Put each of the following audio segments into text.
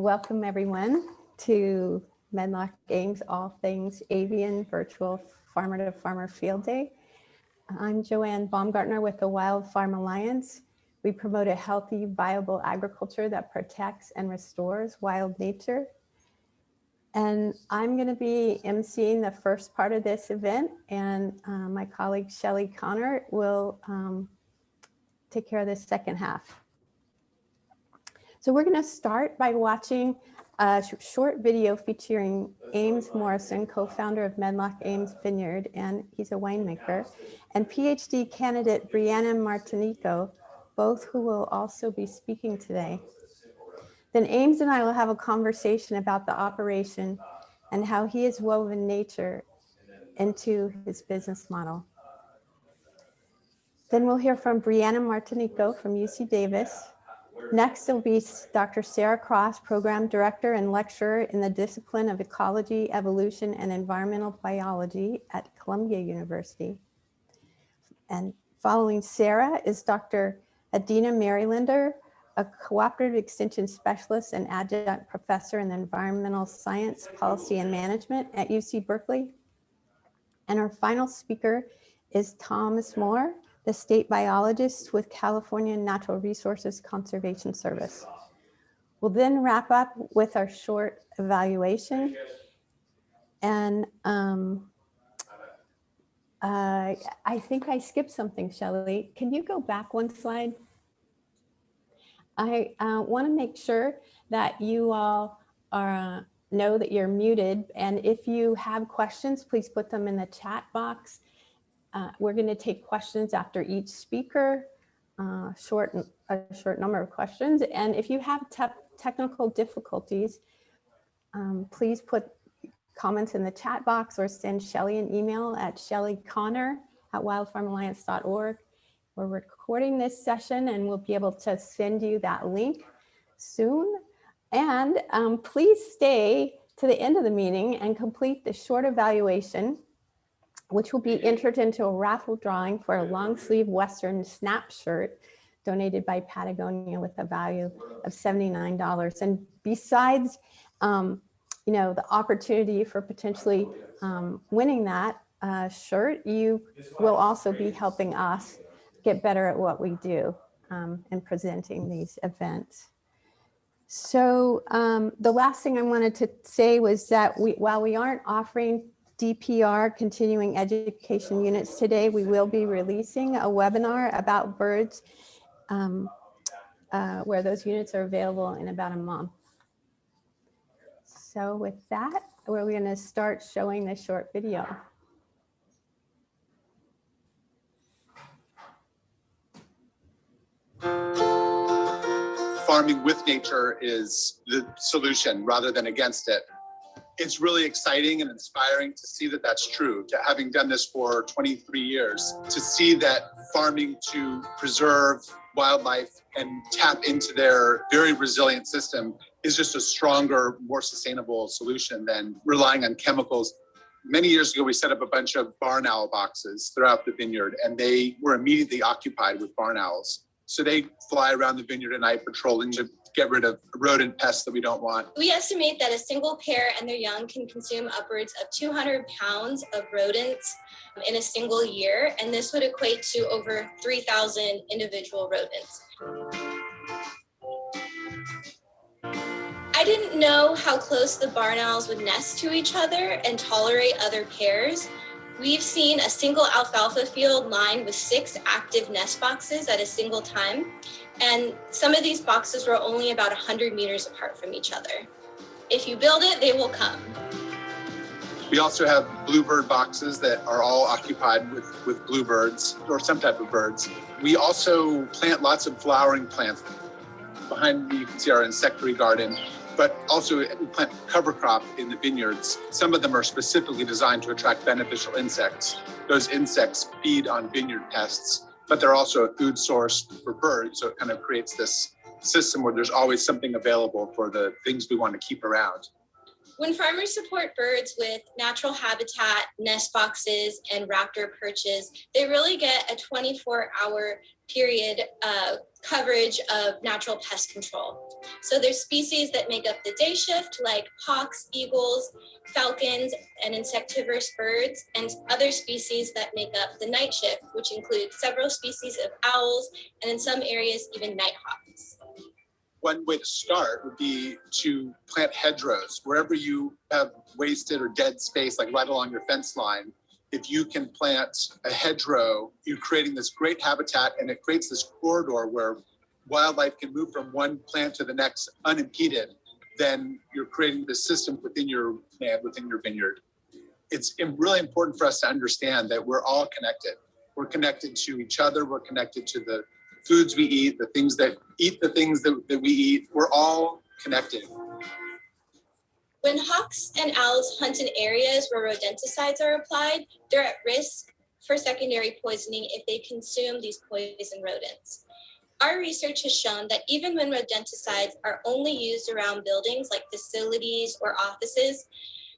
Welcome everyone to Medlock Ames All Things Avian Virtual Farmer to Farmer Field Day. I'm Joanne Baumgartner with the Wild Farm Alliance. We promote a healthy, viable agriculture that protects and restores wild nature. And I'm going to be emceeing the first part of this event, and my colleague Shelley Connor will take care of the second half. So we're going to start by watching a short video featuring Ames Morrison, co-founder of Medlock Ames Vineyard, and he's a winemaker, and PhD candidate Brianna Martinico, both who will also be speaking today. Then Ames and I will have a conversation about the operation and how he has woven nature into his business model. Then we'll hear from Brianna Martinico from UC Davis. Next will be Dr. Sarah Cross, Program Director and Lecturer in the discipline of Ecology, Evolution, and Environmental Biology at Columbia University. And following Sarah is Dr. Adina Marylander, a Cooperative Extension Specialist and Adjunct Professor in Environmental Science, Policy, and Management at UC Berkeley. And our final speaker is Thomas Moore, the state biologist with California Natural Resources Conservation Service. We'll then wrap up with our short evaluation. And I think I skipped something, Shelley. Can you go back one slide? I want to make sure that you all are, know that you're muted. And if you have questions, please put them in the chat box. We're going to take questions after each speaker, a short number of questions. And if you have technical difficulties, please put comments in the chat box or send Shelley an email at shelleyconnor@wildfarmalliance.org. We're recording this session and we'll be able to send you that link soon. And please stay to the end of the meeting and complete the short evaluation, which will be entered into a raffle drawing for a long sleeve Western snap shirt donated by Patagonia with a value of $79. And besides, you know, the opportunity for potentially winning that shirt, you will also be helping us get better at what we do in presenting these events. So the last thing I wanted to say was that while we aren't offering DPR continuing education units today, we will be releasing a webinar about birds where those units are available in about a month. So with that, we're going to start showing the short video. Farming with nature is the solution rather than against it. It's really exciting and inspiring to see that that's true, to having done this for 23 years, to see that farming to preserve wildlife and tap into their very resilient system is just a stronger, more sustainable solution than relying on chemicals. Many years ago, we set up a bunch of barn owl boxes throughout the vineyard, and they were immediately occupied with barn owls. So they fly around the vineyard at night patrolling to get rid of rodent pests that we don't want. We estimate that a single pair and their young can consume upwards of 200 pounds of rodents in a single year, and this would equate to over 3,000 individual rodents. I didn't know how close the barn owls would nest to each other and tolerate other pairs. We've seen a single alfalfa field lined with 6 active nest boxes at a single time, and some of these boxes were only about 100 meters apart from each other. If you build it, they will come. We also have bluebird boxes that are all occupied with bluebirds or some type of birds. We also plant lots of flowering plants. Behind me, you can see our insectary garden, but also we plant cover crop in the vineyards. Some of them are specifically designed to attract beneficial insects. Those insects feed on vineyard pests, but they're also a food source for birds. So it kind of creates this system where there's always something available for the things we want to keep around. When farmers support birds with natural habitat, nest boxes, and raptor perches, they really get a 24-hour period coverage of natural pest control. So there's species that make up the day shift, like hawks, eagles, falcons, and insectivorous birds, and other species that make up the night shift, which include several species of owls, and in some areas, even nighthawks. One way to start would be to plant hedgerows wherever you have wasted or dead space, like right along your fence line. If you can plant a hedgerow, you're creating this great habitat, and it creates this corridor where wildlife can move from one plant to the next unimpeded. Then you're creating this system within your land, within your vineyard. It's really important for us to understand that we're all connected. We're connected to each other. We're connected to the foods we eat, the things that eat the things that we eat. We're all connected. When hawks and owls hunt in areas where rodenticides are applied, they're at risk for secondary poisoning if they consume these poison rodents. Our research has shown that even when rodenticides are only used around buildings like facilities or offices,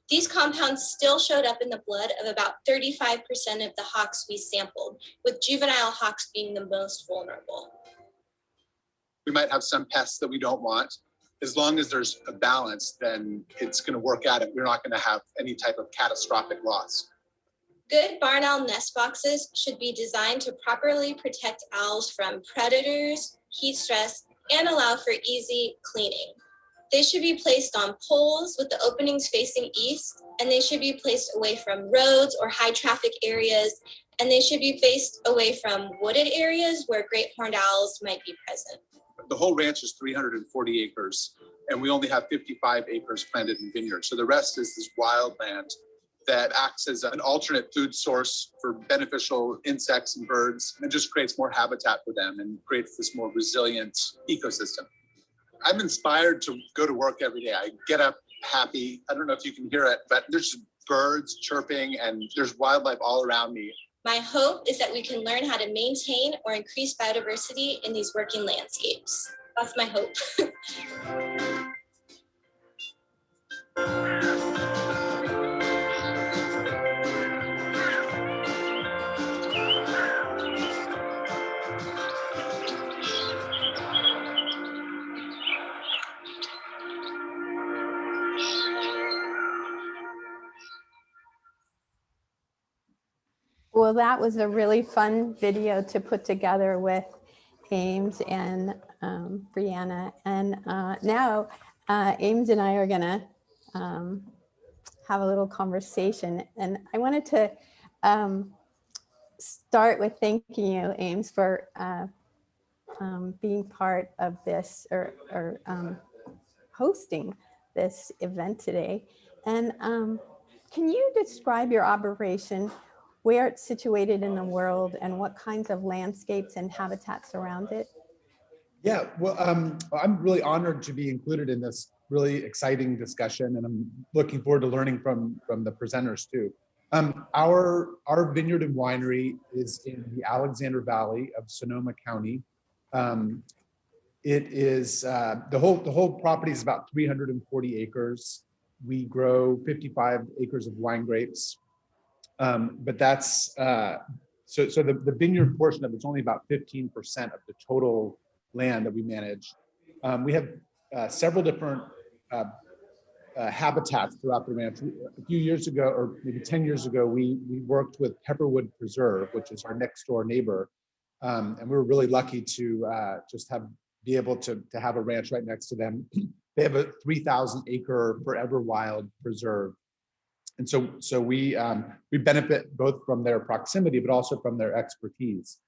these compounds still showed up in the blood of about 35% of the hawks we sampled, with juvenile hawks being the most vulnerable. We might have some pests that we don't want. As long as there's a balance, then it's going to work out and we're not going to have any type of catastrophic loss. Good barn owl nest boxes should be designed to properly protect owls from predators, heat stress, and allow for easy cleaning. They should be placed on poles with the openings facing east, and they should be placed away from roads or high traffic areas, and they should be faced away from wooded areas where great horned owls might be present. The whole ranch is 340 acres, and we only have 55 acres planted in vineyards. So the rest is this wild land that acts as an alternate food source for beneficial insects and birds, and just creates more habitat for them and creates this more resilient ecosystem. I'm inspired to go to work every day. I get up happy. I don't know if you can hear it, but there's birds chirping and there's wildlife all around me. My hope is that we can learn how to maintain or increase biodiversity in these working landscapes. That's my hope. Well, that was a really fun video to put together with Ames and Brianna. And now Ames and I are gonna have a little conversation. And I wanted to start with thanking you, Ames, for being part of this or hosting this event today. And can you describe your operation, where it's situated in the world, and what kinds of landscapes and habitats surround it? Yeah, well, I'm really honored to be included in this really exciting discussion, and I'm looking forward to learning from the presenters too. Our vineyard and winery is in the Alexander Valley of Sonoma County. It is the whole property is about 340 acres. We grow 55 acres of wine grapes, but that's so the vineyard portion of it's only about 15% of the total land that we manage. We have several different habitats throughout the ranch. A few years ago, or maybe 10 years ago, we worked with Pepperwood Preserve, which is our next door neighbor, and we were really lucky to just be able to have a ranch right next to them. They have a 3,000 acre forever wild preserve, and so we benefit both from their proximity, but also from their expertise.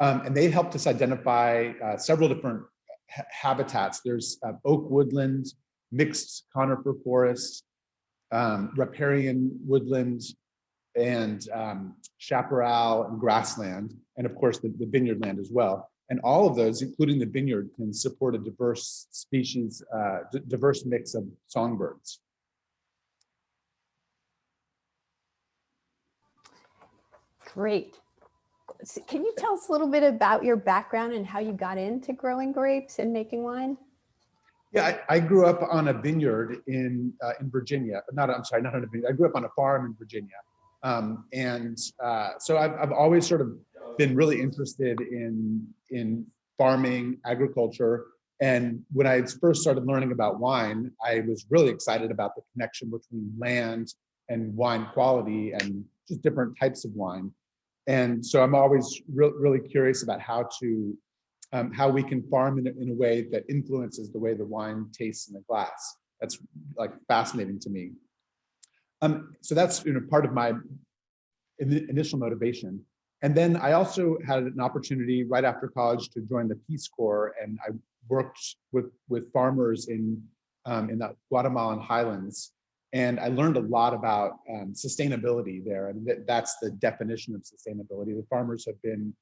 And they helped us identify several different habitats. There's oak woodland, mixed conifer forest, riparian woodland, and chaparral and grassland, and of course the vineyard land as well. And all of those, including the vineyard, can support a diverse species, diverse mix of songbirds. Great. So can you tell us a little bit about your background and how you got into growing grapes and making wine? Yeah, I grew up on a vineyard in Virginia. I'm sorry, not on a vineyard. I grew up on a farm in Virginia, so I've always sort of been really interested in farming, agriculture. And when I first started learning about wine, I was really excited about the connection between land and wine quality and just different types of wine. And so I'm always really curious about how we can farm in a way that influences the way the wine tastes in the glass. That's like fascinating to me. So that's part of my initial motivation. And then I also had an opportunity right after college to join the Peace Corps, and I worked with farmers in the Guatemalan highlands. And I learned a lot about sustainability there, and that's the definition of sustainability. The farmers have been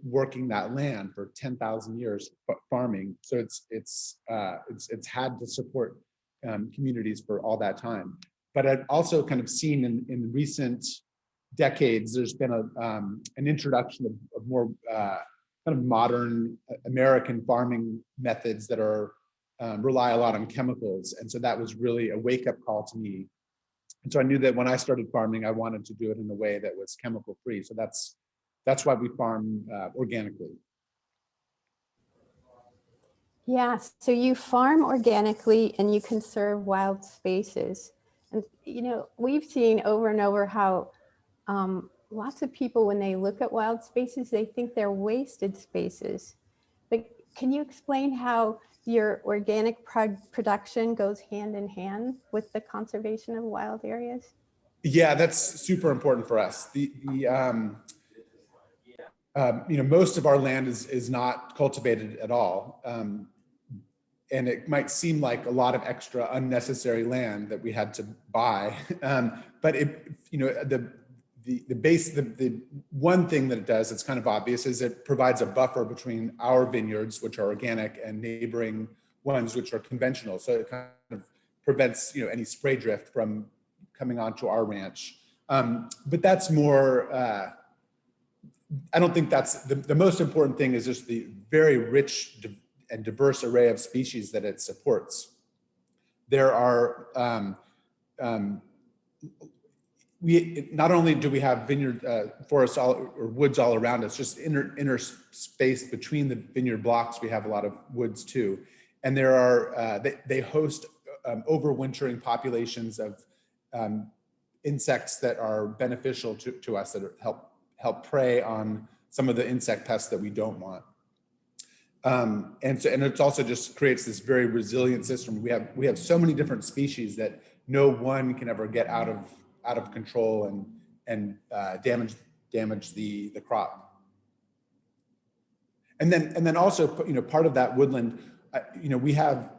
working that land for 10,000 years farming, so it's had to support communities for all that time. But I've also kind of seen in recent decades there's been an introduction of more kind of modern American farming methods that are rely a lot on chemicals, and so that was really a wake-up call to me. And so I knew that when I started farming, I wanted to do it in a way that was chemical free. So that's why we farm organically. Yeah, so you farm organically and you conserve wild spaces. And, we've seen over and over how lots of people, when they look at wild spaces, they think they're wasted spaces. But can you explain how your organic production goes hand in hand with the conservation of wild areas? Yeah, that's super important for us. Most of our land is not cultivated at all. And it might seem like a lot of extra unnecessary land that we had to buy. But the one thing that it does, it's kind of obvious, is it provides a buffer between our vineyards, which are organic, and neighboring ones, which are conventional. So it kind of prevents any spray drift from coming onto our ranch. But that's more, I don't think that's the most important thing. Is just the very rich and diverse array of species that it supports. There are, not only do we have vineyard forests or woods all around us, just interspace between the vineyard blocks, we have a lot of woods too. And there are, they host overwintering populations of insects that are beneficial to us, that help prey on some of the insect pests that we don't want. And it's also just creates this very resilient system. We have so many different species that no one can ever get out of control and damage the crop. And then also, part of that woodland, we have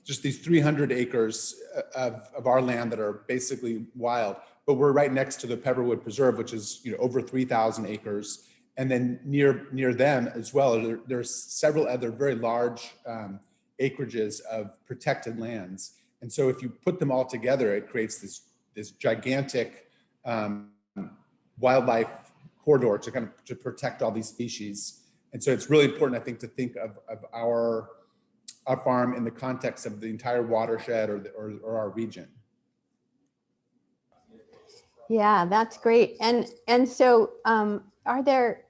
just these 300 acres of our land that are basically wild, but we're right next to the Pepperwood Preserve, which is over 3,000 acres. And then near them as well, there's several other very large acreages of protected lands. And so if you put them all together, it creates this gigantic wildlife corridor to protect all these species. And so it's really important, I think, to think of our farm in the context of the entire watershed or our region. Yeah, that's great. And so are there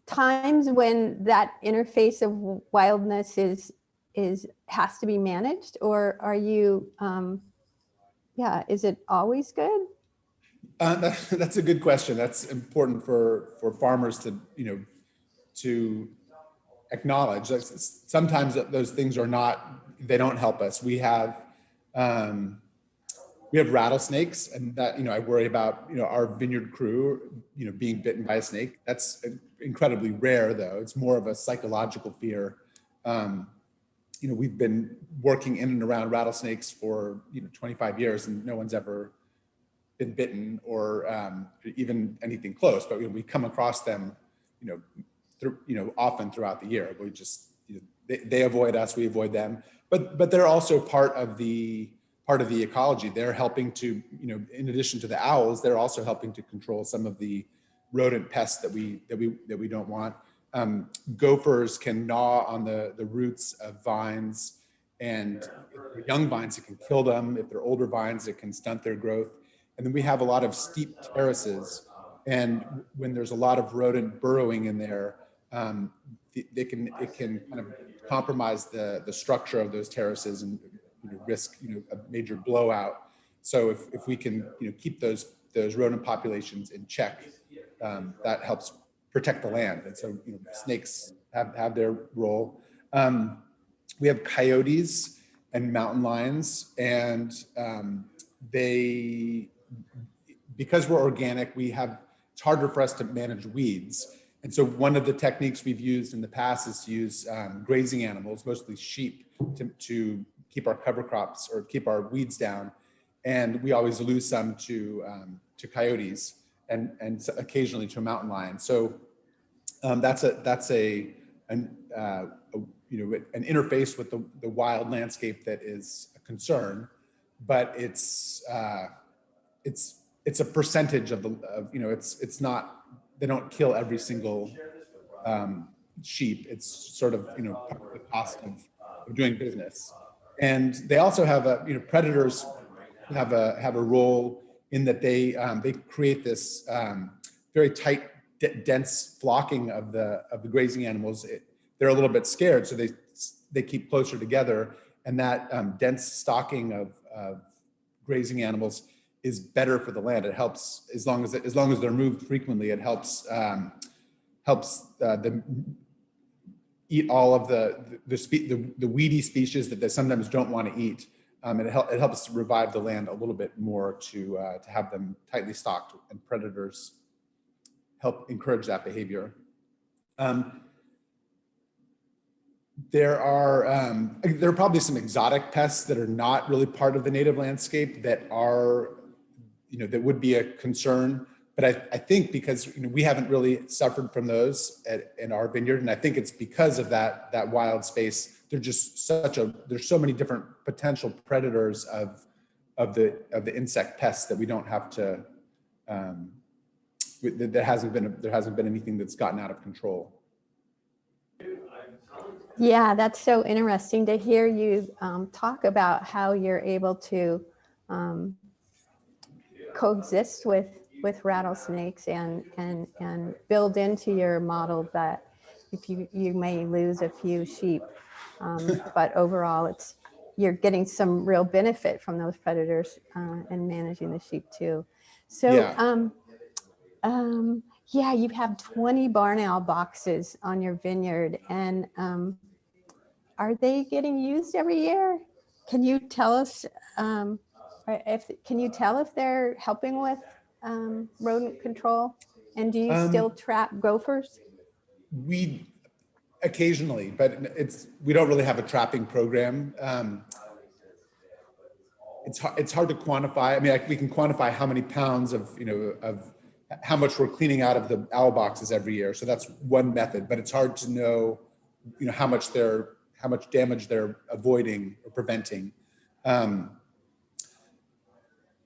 times when that interface of wildness has to be managed, or are you is it always good? That's a good question. That's important for farmers to acknowledge. Sometimes those things they don't help us. We have rattlesnakes, and that I worry about our vineyard crew being bitten by a snake. That's incredibly rare, though. It's more of a psychological fear. We've been working in and around rattlesnakes for 25 years, and no one's ever been bitten or even anything close. But we come across them, often throughout the year. We just they avoid us, we avoid them. But they're also part of the ecology. They're helping to, in addition to the owls, they're also helping to control some of the rodent pests that we don't want. Gophers can gnaw on the roots of vines, and if they're young vines, it can kill them. If they're older vines, it can stunt their growth. And then we have a lot of steep terraces. And when there's a lot of rodent burrowing in there, it can kind of compromise the structure of those terraces and risk a major blowout. So if we can keep those rodent populations in check, that helps protect the land. And so snakes have their role. We have coyotes and mountain lions, and because we're organic, it's harder for us to manage weeds. And so one of the techniques we've used in the past is to use grazing animals, mostly sheep, to keep our cover crops or keep our weeds down. And we always lose some to coyotes and occasionally to a mountain lion. So that's an interface with the wild landscape that is a concern, but it's a percentage of it's not, they don't kill every single sheep. It's sort of part of the cost of doing business. And they also have predators have a role in that they create this very tight, dense flocking of the grazing animals. They're a little bit scared, so they keep closer together, and that dense stocking of grazing animals is better for the land. It helps as long as they're moved frequently. It helps them eat all of the weedy species that they sometimes don't want to eat. It helps revive the land a little bit more to have them tightly stocked, and predators help encourage that behavior. There are probably some exotic pests that are not really part of the native landscape that are, that would be a concern. But I think because we haven't really suffered from those in our vineyard, and I think it's because of that wild space. There's just there's so many different potential predators of the insect pests that we don't have to. There hasn't been anything that's gotten out of control. Yeah, that's so interesting to hear you talk about how you're able to coexist with rattlesnakes and build into your model that if you may lose a few sheep, but overall you're getting some real benefit from those predators and managing the sheep too. So yeah, you have 20 barn owl boxes on your vineyard, and are they getting used every year? Can you tell us if they're helping with rodent control? And do you still trap gophers? We occasionally, but we don't really have a trapping program. It's hard to quantify. I mean, we can quantify how many pounds of how much we're cleaning out of the owl boxes every year. So that's one method, but it's hard to know, how much damage they're avoiding or preventing.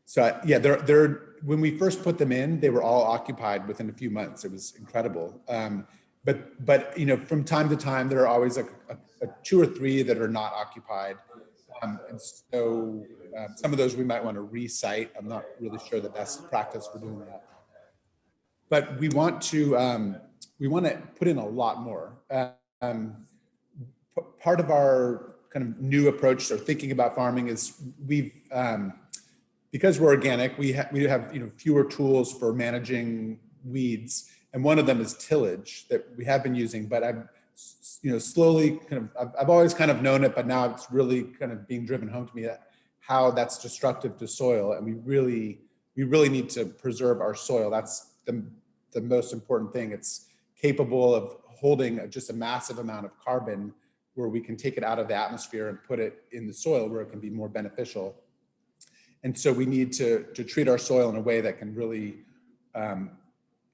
So yeah, when we first put them in, they were all occupied within a few months. It was incredible. But from time to time, there are always like a 2 or 3 that are not occupied. And so some of those we might want to re-site. I'm not really sure the best practice for doing that. But we want to put in a lot more. Part of our kind of new approach or thinking about farming is because we're organic, we have fewer tools for managing weeds, and one of them is tillage that we have been using. But I've slowly I've always kind of known it, but now it's really kind of being driven home to me how that's destructive to soil, and we really need to preserve our soil. That's the most important thing. It's capable of holding just a massive amount of carbon, where we can take it out of the atmosphere and put it in the soil where it can be more beneficial. And so we need to treat our soil in a way that can really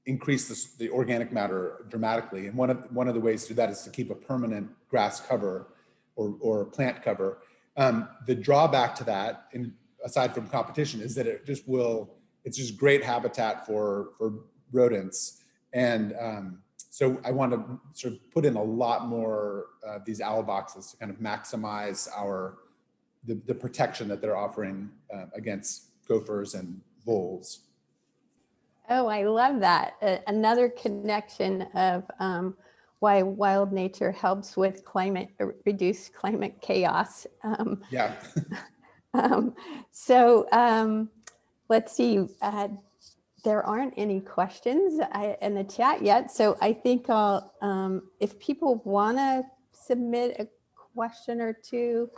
increase the organic matter dramatically. And one of the ways to do that is to keep a permanent grass cover or plant cover. The drawback to that, aside from competition, is that it's just great habitat for rodents. And So I want to sort of put in a lot more these owl boxes to kind of maximize the protection that they're offering against gophers and voles. Oh, I love that. Another connection of why wild nature helps with reduce climate chaos. Yeah. Let's see. There aren't any questions in the chat yet, so I think I'll, if people want to submit a question or two,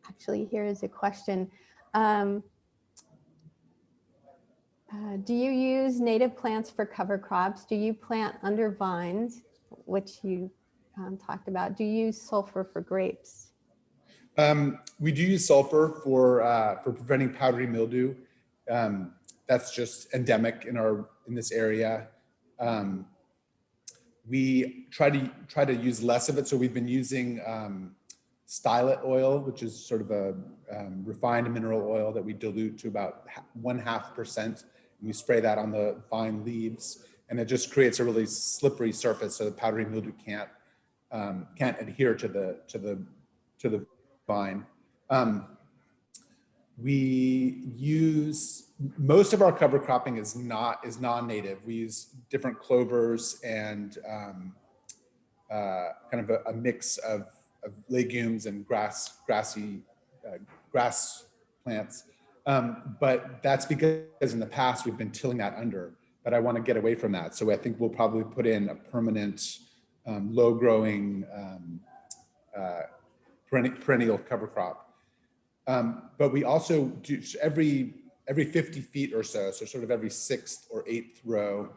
actually, here is a question. Do you use native plants for cover crops? Do you plant under vines, which you talked about? Do you use sulfur for grapes? We do use sulfur for preventing powdery mildew. That's just endemic in this area. We try to use less of it, so we've been using stylet oil, which is sort of a refined mineral oil that we dilute to about 0.5%. We spray that on the vine leaves, and it just creates a really slippery surface, so the powdery mildew can't adhere to the vine. We use, most of our cover cropping is non-native. We use different clovers and kind of a mix of legumes and grassy grass plants. But that's because in the past we've been tilling that under, but I want to get away from that. So I think we'll probably put in a permanent low growing perennial cover crop. But we also do every 50 feet or so sort of every 6th or 8th row,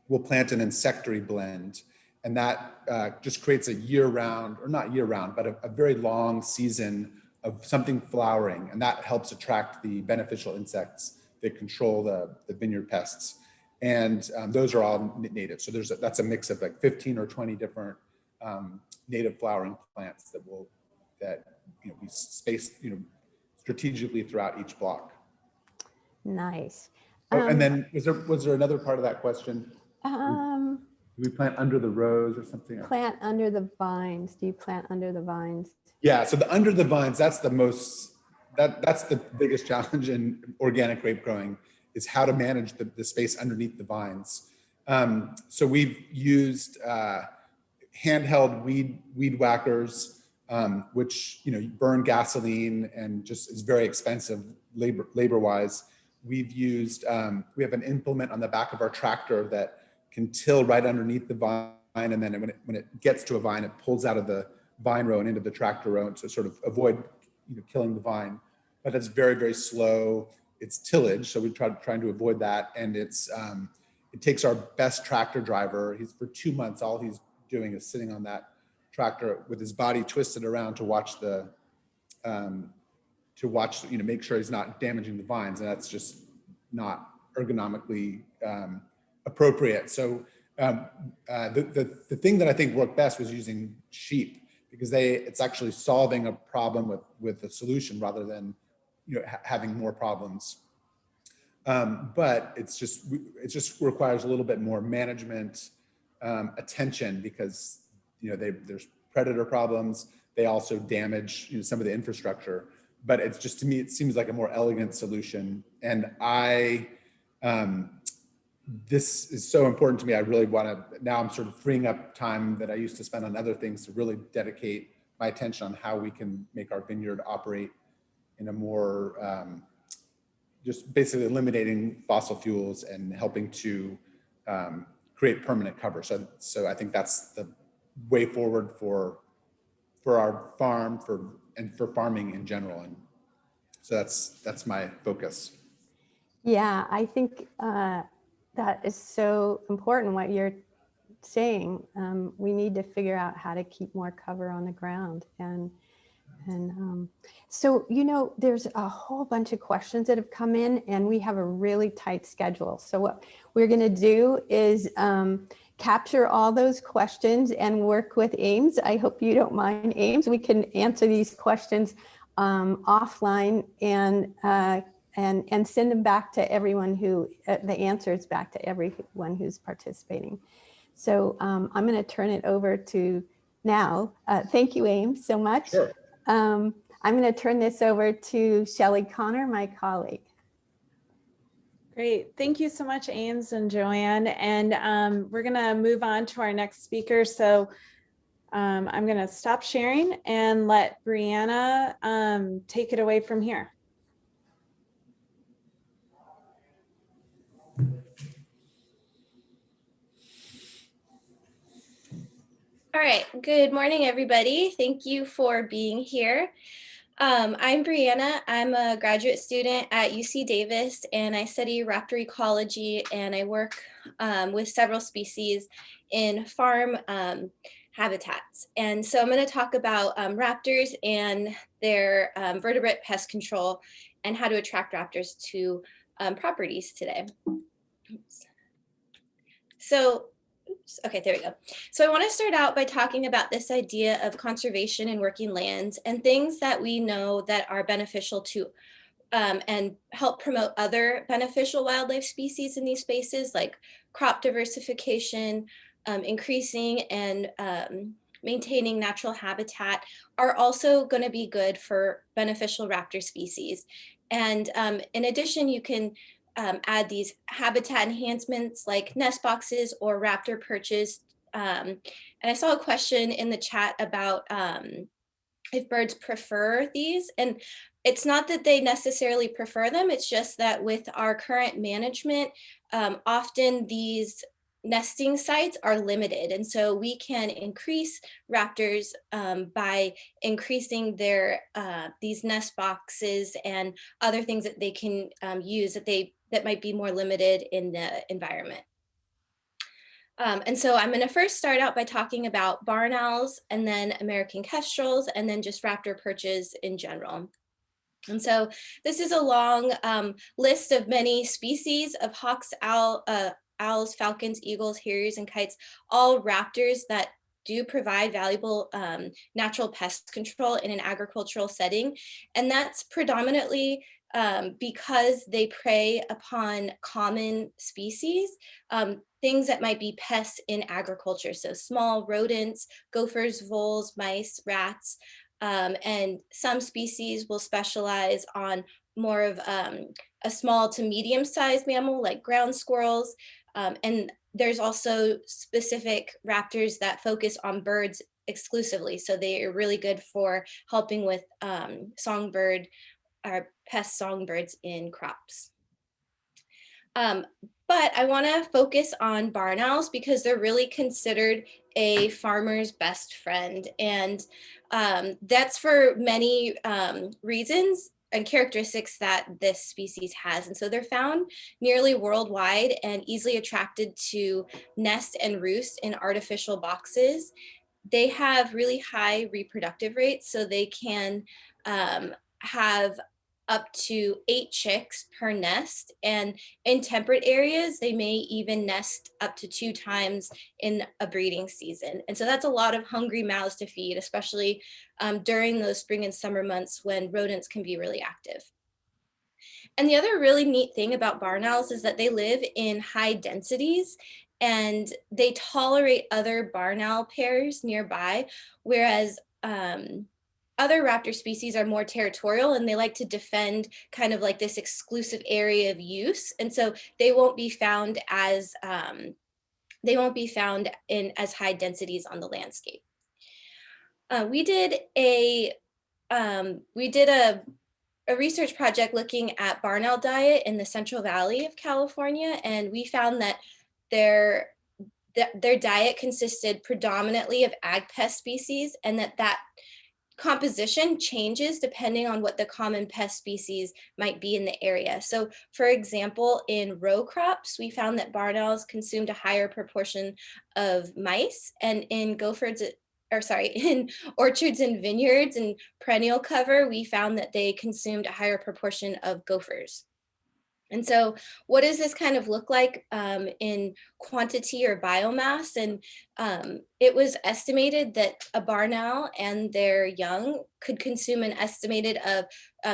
we'll plant an insectary blend. And that just creates a year-round, or not year-round, but a very long season of something flowering. And that helps attract the beneficial insects that control the vineyard pests. And those are all native. So that's a mix of like 15 or 20 different native flowering plants that we space strategically throughout each block. Nice. And then was there another part of that question? Do we plant under the rows or something? Plant under the vines. Do you plant under the vines? Yeah, so under the vines, that's the biggest challenge in organic grape growing, is how to manage the space underneath the vines. So we've used handheld weed whackers, which burn gasoline and just is very expensive labor wise. We've used we have an implement on the back of our tractor that can till right underneath the vine, and then when it gets to a vine, it pulls out of the vine row and into the tractor row to sort of avoid killing the vine. But that's very, very slow. It's tillage, so we're trying to avoid that. And it takes our best tractor driver. For 2 months, all he's doing is sitting on that tractor with his body twisted around to watch make sure he's not damaging the vines, and that's just not ergonomically appropriate. So the thing that I think worked best was using sheep, because it's actually solving a problem with a solution rather than having more problems. But it just requires a little bit more management attention, because there's predator problems. They also damage some of the infrastructure. But it's just, to me, it seems like a more elegant solution. And this is so important to me. I really want to, now I'm sort of freeing up time that I used to spend on other things to really dedicate my attention on how we can make our vineyard operate in a more, just basically eliminating fossil fuels and helping to create permanent cover. So I think that's the way forward for our farm, for farming in general. And so that's my focus. Yeah, I think that is so important what you're saying. We need to figure out how to keep more cover on the ground. And so, there's a whole bunch of questions that have come in, and we have a really tight schedule. So what we're going to do is capture all those questions and work with Ames. I hope you don't mind, Ames. We can answer these questions offline and and send them back to everyone who, the answers back to everyone who's participating. So I'm going to turn it over to now. Thank you, Ames, so much. Sure. I'm going to turn this over to Shelley Connor, my colleague. Great. Thank you so much, Ames and Joanne. And we're going to move on to our next speaker. So I'm going to stop sharing and let Brianna take it away from here. All right, good morning, everybody. Thank you for being here. I'm Brianna. I'm a graduate student at UC Davis, and I study raptor ecology, and I work with several species in farm habitats. And so I'm going to talk about raptors and their vertebrate pest control and how to attract raptors to properties today. Oops. So okay, there we go. So I want to start out by talking about this idea of conservation and working lands and things that we know that are beneficial to and help promote other beneficial wildlife species in these spaces, like crop diversification, increasing and maintaining natural habitat, are also going to be good for beneficial raptor species. And in addition, you can add these habitat enhancements like nest boxes or raptor perches. And I saw a question in the chat about if birds prefer these. And it's not that they necessarily prefer them, it's just that with our current management, often these nesting sites are limited. And so we can increase raptors by increasing their these nest boxes and other things that they can use that might be more limited in the environment. And so I'm going to first start out by talking about barn owls, and then American kestrels, and then just raptor perches in general. And so this is a long list of many species of hawks, owls, falcons, eagles, harriers, and kites, all raptors that do provide valuable natural pest control in an agricultural setting. And that's predominantly because they prey upon common species, things that might be pests in agriculture. So small rodents, gophers, voles, mice, rats, and some species will specialize on more of a small to medium-sized mammal like ground squirrels. And there's also specific raptors that focus on birds exclusively. So they are really good for helping with songbird or pest songbirds in crops. But I want to focus on barn owls because they're really considered a farmer's best friend. And that's for many reasons and characteristics that this species has. And so they're found nearly worldwide and easily attracted to nest and roost in artificial boxes. They have really high reproductive rates, so they can have up to 8 chicks per nest, and in temperate areas they may even nest up to 2 times in a breeding season. And so that's a lot of hungry mouths to feed, especially during those spring and summer months when rodents can be really active. And the other really neat thing about barn owls is that they live in high densities and they tolerate other barn owl pairs nearby, whereas other raptor species are more territorial and they like to defend kind of like this exclusive area of use. And so they won't be found as in as high densities on the landscape. We did a research project looking at barn owl diet in the Central Valley of California, and we found that their diet consisted predominantly of ag pest species, and that composition changes depending on what the common pest species might be in the area. So for example, in row crops, we found that barn owls consumed a higher proportion of mice, and in in orchards and vineyards and perennial cover, we found that they consumed a higher proportion of gophers. And so what does this kind of look like in quantity or biomass? And it was estimated that a barn owl and their young could consume an estimated of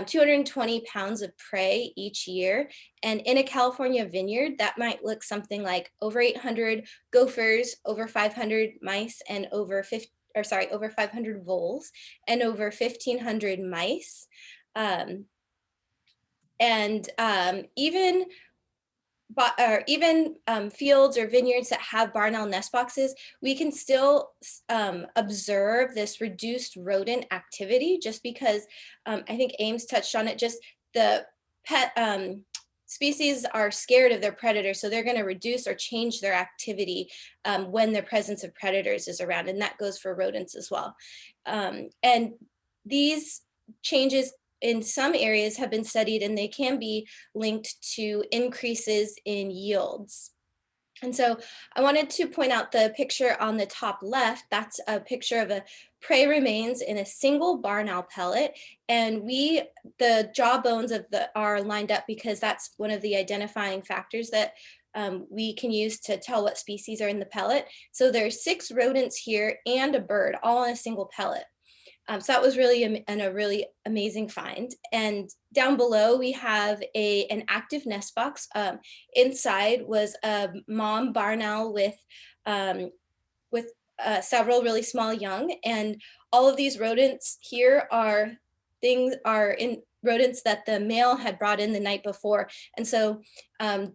220 pounds of prey each year. And in a California vineyard, that might look something like over 800 gophers, over 500 mice, and over 500 voles, and over 1,500 mice. Even fields or vineyards that have barn owl nest boxes, we can still observe this reduced rodent activity, just because I think Ames touched on it, just the pet species are scared of their predators, so they're going to reduce or change their activity when the presence of predators is around, and that goes for rodents as well. And these changes in some areas have been studied, and they can be linked to increases in yields. And so I wanted to point out the picture on the top left. That's a picture of a prey remains in a single barn owl pellet. And the jawbones are lined up because that's one of the identifying factors that we can use to tell what species are in the pellet. So there's 6 rodents here and a bird all in a single pellet. So that was really a really amazing find. And down below, we have an active nest box. Inside was a mom barn owl with several really small young. And all of these rodents here are rodents that the male had brought in the night before. And so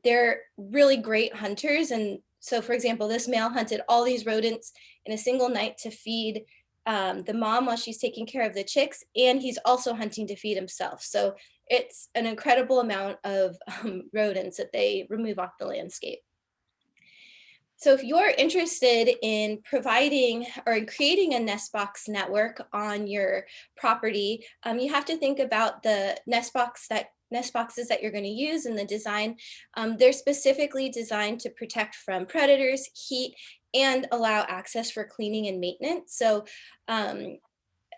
they're really great hunters. And so, for example, this male hunted all these rodents in a single night to feed the mom while she's taking care of the chicks, and he's also hunting to feed himself. So it's an incredible amount of rodents that they remove off the landscape. So if you're interested in providing or in creating a nest box network on your property, you have to think about the nest boxes that you're going to use in the design. They're specifically designed to protect from predators, heat, and allow access for cleaning and maintenance. So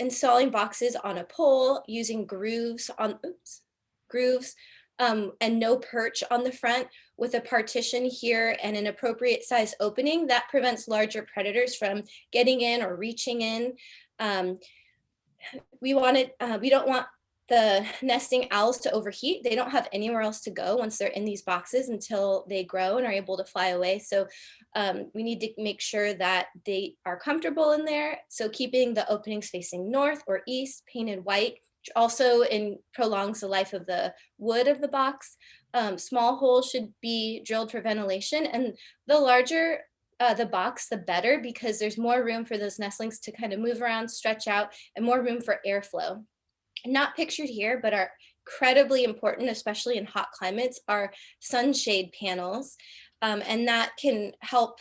installing boxes on a pole, using grooves, and no perch on the front with a partition here and an appropriate size opening that prevents larger predators from getting in or reaching in. We don't want the nesting owls to overheat. They don't have anywhere else to go once they're in these boxes until they grow and are able to fly away. So we need to make sure that they are comfortable in there. So keeping the openings facing north or east, painted white, which also prolongs the life of the wood of the box. Small holes should be drilled for ventilation, and the larger the box, the better, because there's more room for those nestlings to kind of move around, stretch out, and more room for airflow. Not pictured here, but are incredibly important, especially in hot climates, are sunshade panels. And that can help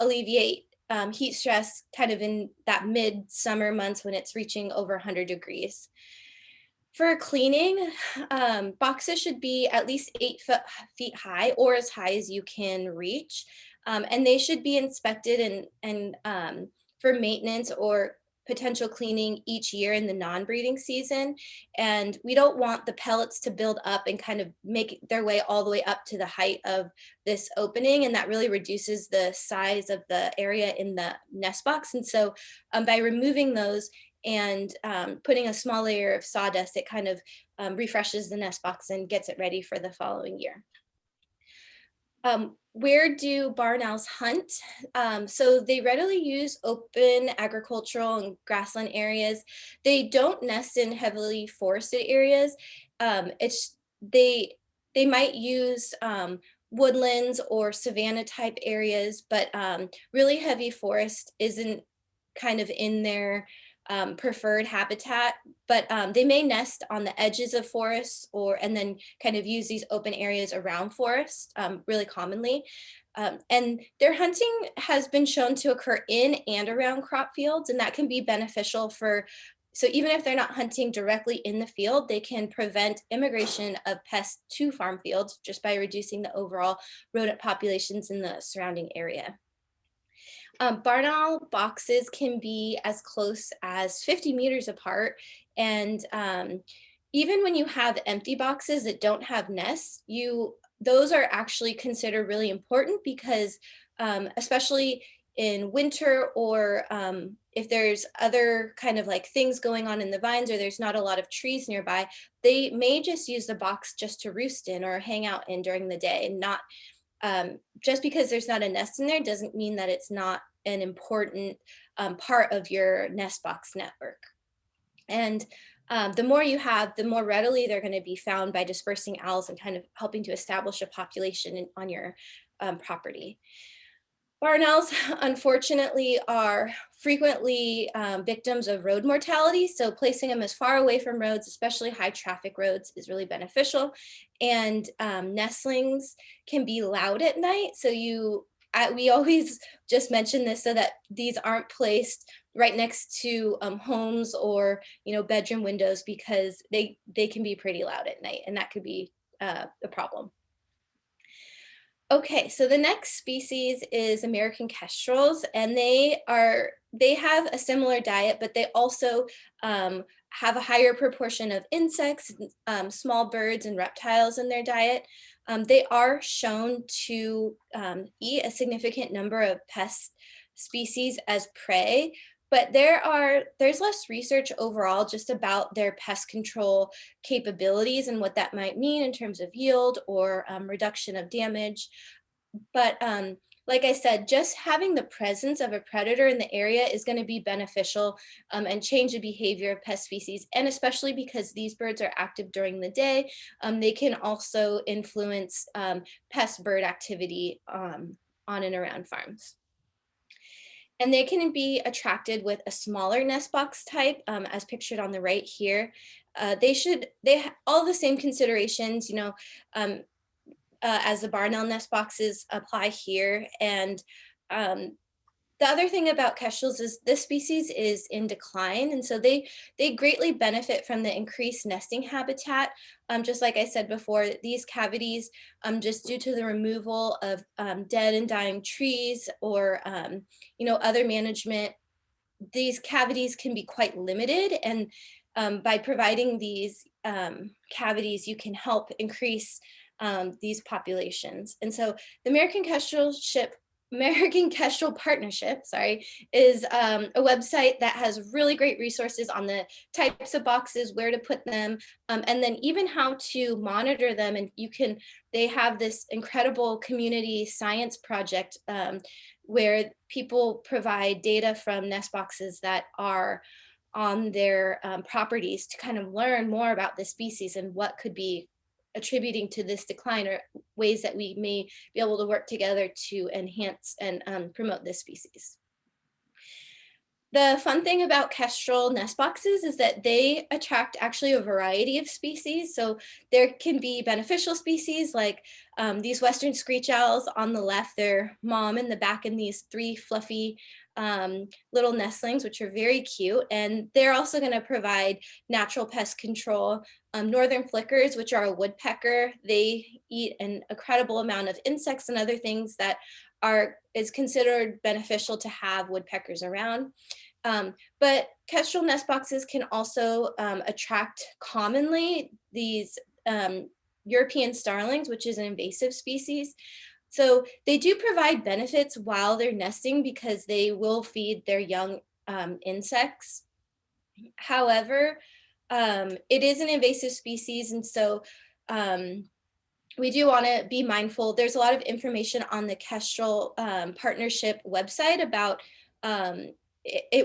alleviate heat stress kind of in that mid-summer months when it's reaching over 100 degrees. For cleaning, boxes should be at least 8 feet high or as high as you can reach. And they should be inspected and for maintenance or potential cleaning each year in the non-breeding season. And we don't want the pellets to build up and kind of make their way all the way up to the height of this opening. And that really reduces the size of the area in the nest box. And so by removing those and putting a small layer of sawdust, it kind of refreshes the nest box and gets it ready for the following year. Where do barn owls hunt? So they readily use open agricultural and grassland areas. They don't nest in heavily forested areas. They might use woodlands or savanna type areas, but really heavy forest isn't kind of in their preferred habitat, but they may nest on the edges of forests and then kind of use these open areas around forests really commonly. And their hunting has been shown to occur in and around crop fields, and that can be beneficial so even if they're not hunting directly in the field, they can prevent immigration of pests to farm fields just by reducing the overall rodent populations in the surrounding area. Barn owl boxes can be as close as 50 meters apart, and even when you have empty boxes that don't have nests, those are actually considered really important because especially in winter, or if there's other kind of like things going on in the vines, or there's not a lot of trees nearby, they may just use the box just to roost in or hang out in during the day. And not just because there's not a nest in there doesn't mean that it's not an important part of your nest box network. And the more you have, the more readily they're going to be found by dispersing owls and kind of helping to establish a population on your property. Barn owls, unfortunately, are frequently victims of road mortality. So placing them as far away from roads, especially high traffic roads, is really beneficial. And nestlings can be loud at night. So we always just mention this so that these aren't placed right next to homes or bedroom windows, because they can be pretty loud at night, and that could be a problem. Okay, so the next species is American kestrels, and they have a similar diet, but they also have a higher proportion of insects, small birds, and reptiles in their diet. They are shown to eat a significant number of pest species as prey, but there's less research overall just about their pest control capabilities and what that might mean in terms of yield or reduction of damage. But like I said, just having the presence of a predator in the area is going to be beneficial and change the behavior of pest species. And especially because these birds are active during the day, they can also influence pest bird activity on and around farms. And they can be attracted with a smaller nest box type, as pictured on the right here. They have all the same considerations, as the barn owl nest boxes apply here. And the other thing about kestrels is this species is in decline, and so they greatly benefit from the increased nesting habitat. Just like I said before, these cavities, just due to the removal of dead and dying trees or other management, these cavities can be quite limited. And by providing these cavities, you can help increase these populations. And so the American Kestrel Partnership, is a website that has really great resources on the types of boxes, where to put them, and then even how to monitor them. And they have this incredible community science project where people provide data from nest boxes that are on their properties to kind of learn more about the species and what could be attributing to this decline, or ways that we may be able to work together to enhance and promote this species. The fun thing about kestrel nest boxes is that they attract actually a variety of species. So there can be beneficial species like these western screech owls on the left, their mom in the back, and these three fluffy little nestlings, which are very cute. And they're also going to provide natural pest control. Northern flickers, which are a woodpecker, they eat an incredible amount of insects and other things that is considered beneficial to have woodpeckers around. But kestrel nest boxes can also attract commonly these European starlings, which is an invasive species. So they do provide benefits while they're nesting because they will feed their young insects. However, it is an invasive species, and so we do want to be mindful. There's a lot of information on the Kestrel Partnership website about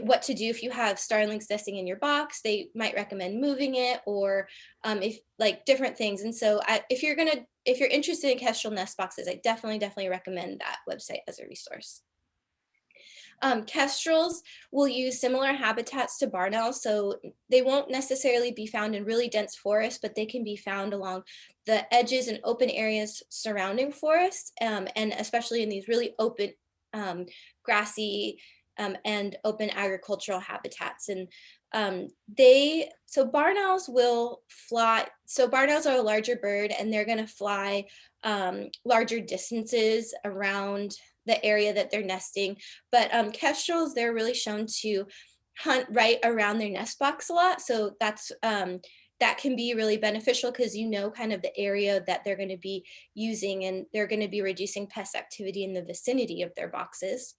what to do if you have starlings nesting in your box. They might recommend moving it, or if different things. And so if you're interested in kestrel nest boxes, I definitely recommend that website as a resource. Kestrels will use similar habitats to barn owls, so they won't necessarily be found in really dense forests, but they can be found along the edges and open areas surrounding forests, and especially in these really open, grassy, and open agricultural habitats. And barn owls will fly. So barn owls are a larger bird, and they're going to fly larger distances around the area that they're nesting. But kestrels, they're really shown to hunt right around their nest box a lot. So that's that can be really beneficial because you know kind of the area that they're going to be using, and they're going to be reducing pest activity in the vicinity of their boxes.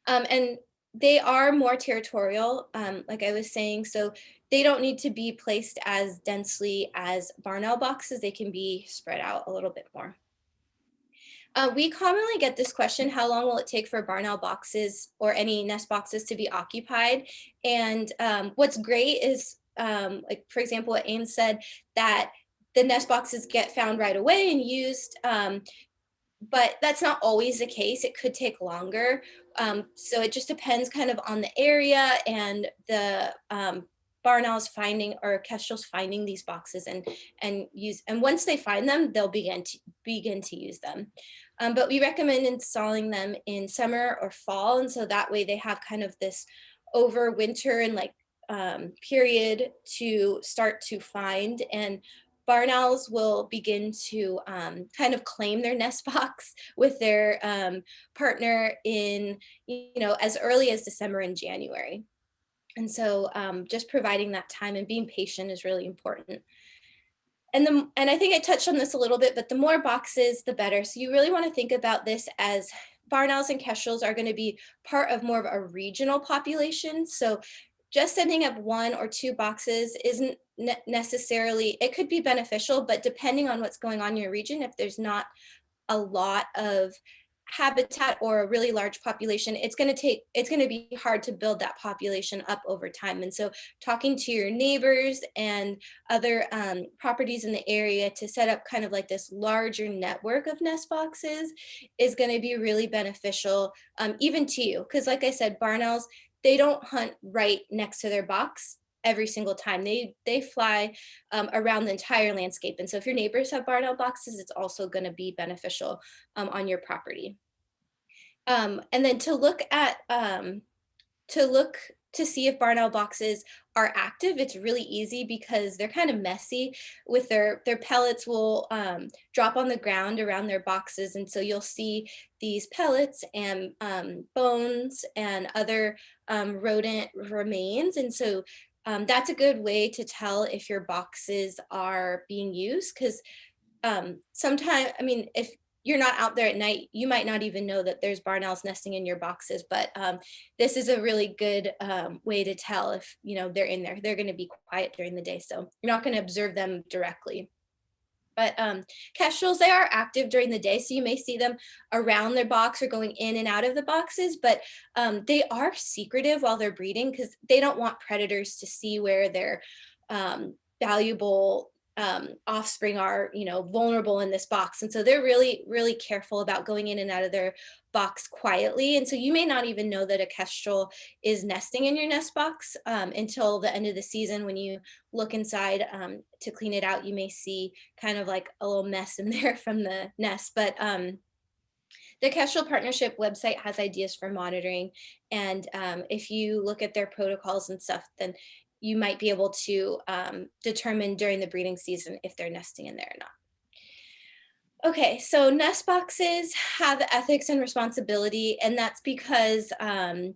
And they are more territorial, like I was saying, so they don't need to be placed as densely as barn owl boxes. They can be spread out a little bit more. We commonly get this question: how long will it take for barn owl boxes or any nest boxes to be occupied? And what's great is, like for example, what Ames said, that the nest boxes get found right away and used, but that's not always the case. It could take longer. So it just depends kind of on the area and the barn owls finding, or kestrels finding these boxes and once they find them, they'll begin to use them. But we recommend installing them in summer or fall, and so that way they have kind of this over winter and like period to start to find, and barn owls will begin to kind of claim their nest box with their partner in, as early as December and January. And so just providing that time and being patient is really important. And I think I touched on this a little bit, but the more boxes, the better. So you really want to think about this as barn owls and kestrels are going to be part of more of a regional population. So just setting up 1 or 2 boxes isn't necessarily, it could be beneficial, but depending on what's going on in your region, if there's not a lot of habitat or a really large population, it's going to be hard to build that population up over time. And so talking to your neighbors and other properties in the area to set up kind of like this larger network of nest boxes is going to be really beneficial, even to you, because like I said, barn owls, they don't hunt right next to their box every single time. They fly around the entire landscape. And so if your neighbors have barn owl boxes, it's also going to be beneficial on your property. And then to look at, to see if barn owl boxes are active, it's really easy because they're kind of messy. With their pellets will drop on the ground around their boxes. And so you'll see these pellets and bones and other rodent remains. And so that's a good way to tell if your boxes are being used, because sometimes, I mean, if you're not out there at night, you might not even know that there's barn owls nesting in your boxes, but this is a really good way to tell if, they're in there. They're going to be quiet during the day, so you're not going to observe them directly. But kestrels, they are active during the day, so you may see them around their box or going in and out of the boxes, but they are secretive while they're breeding because they don't want predators to see where their valuable offspring are, vulnerable in this box. And so they're really, really careful about going in and out of their box quietly. And so you may not even know that a kestrel is nesting in your nest box until the end of the season. When you look inside to clean it out, you may see kind of like a little mess in there from the nest. But the Kestrel Partnership website has ideas for monitoring. And if you look at their protocols and stuff, then you might be able to determine during the breeding season if they're nesting in there or not. Okay, so nest boxes have ethics and responsibility, and that's because they're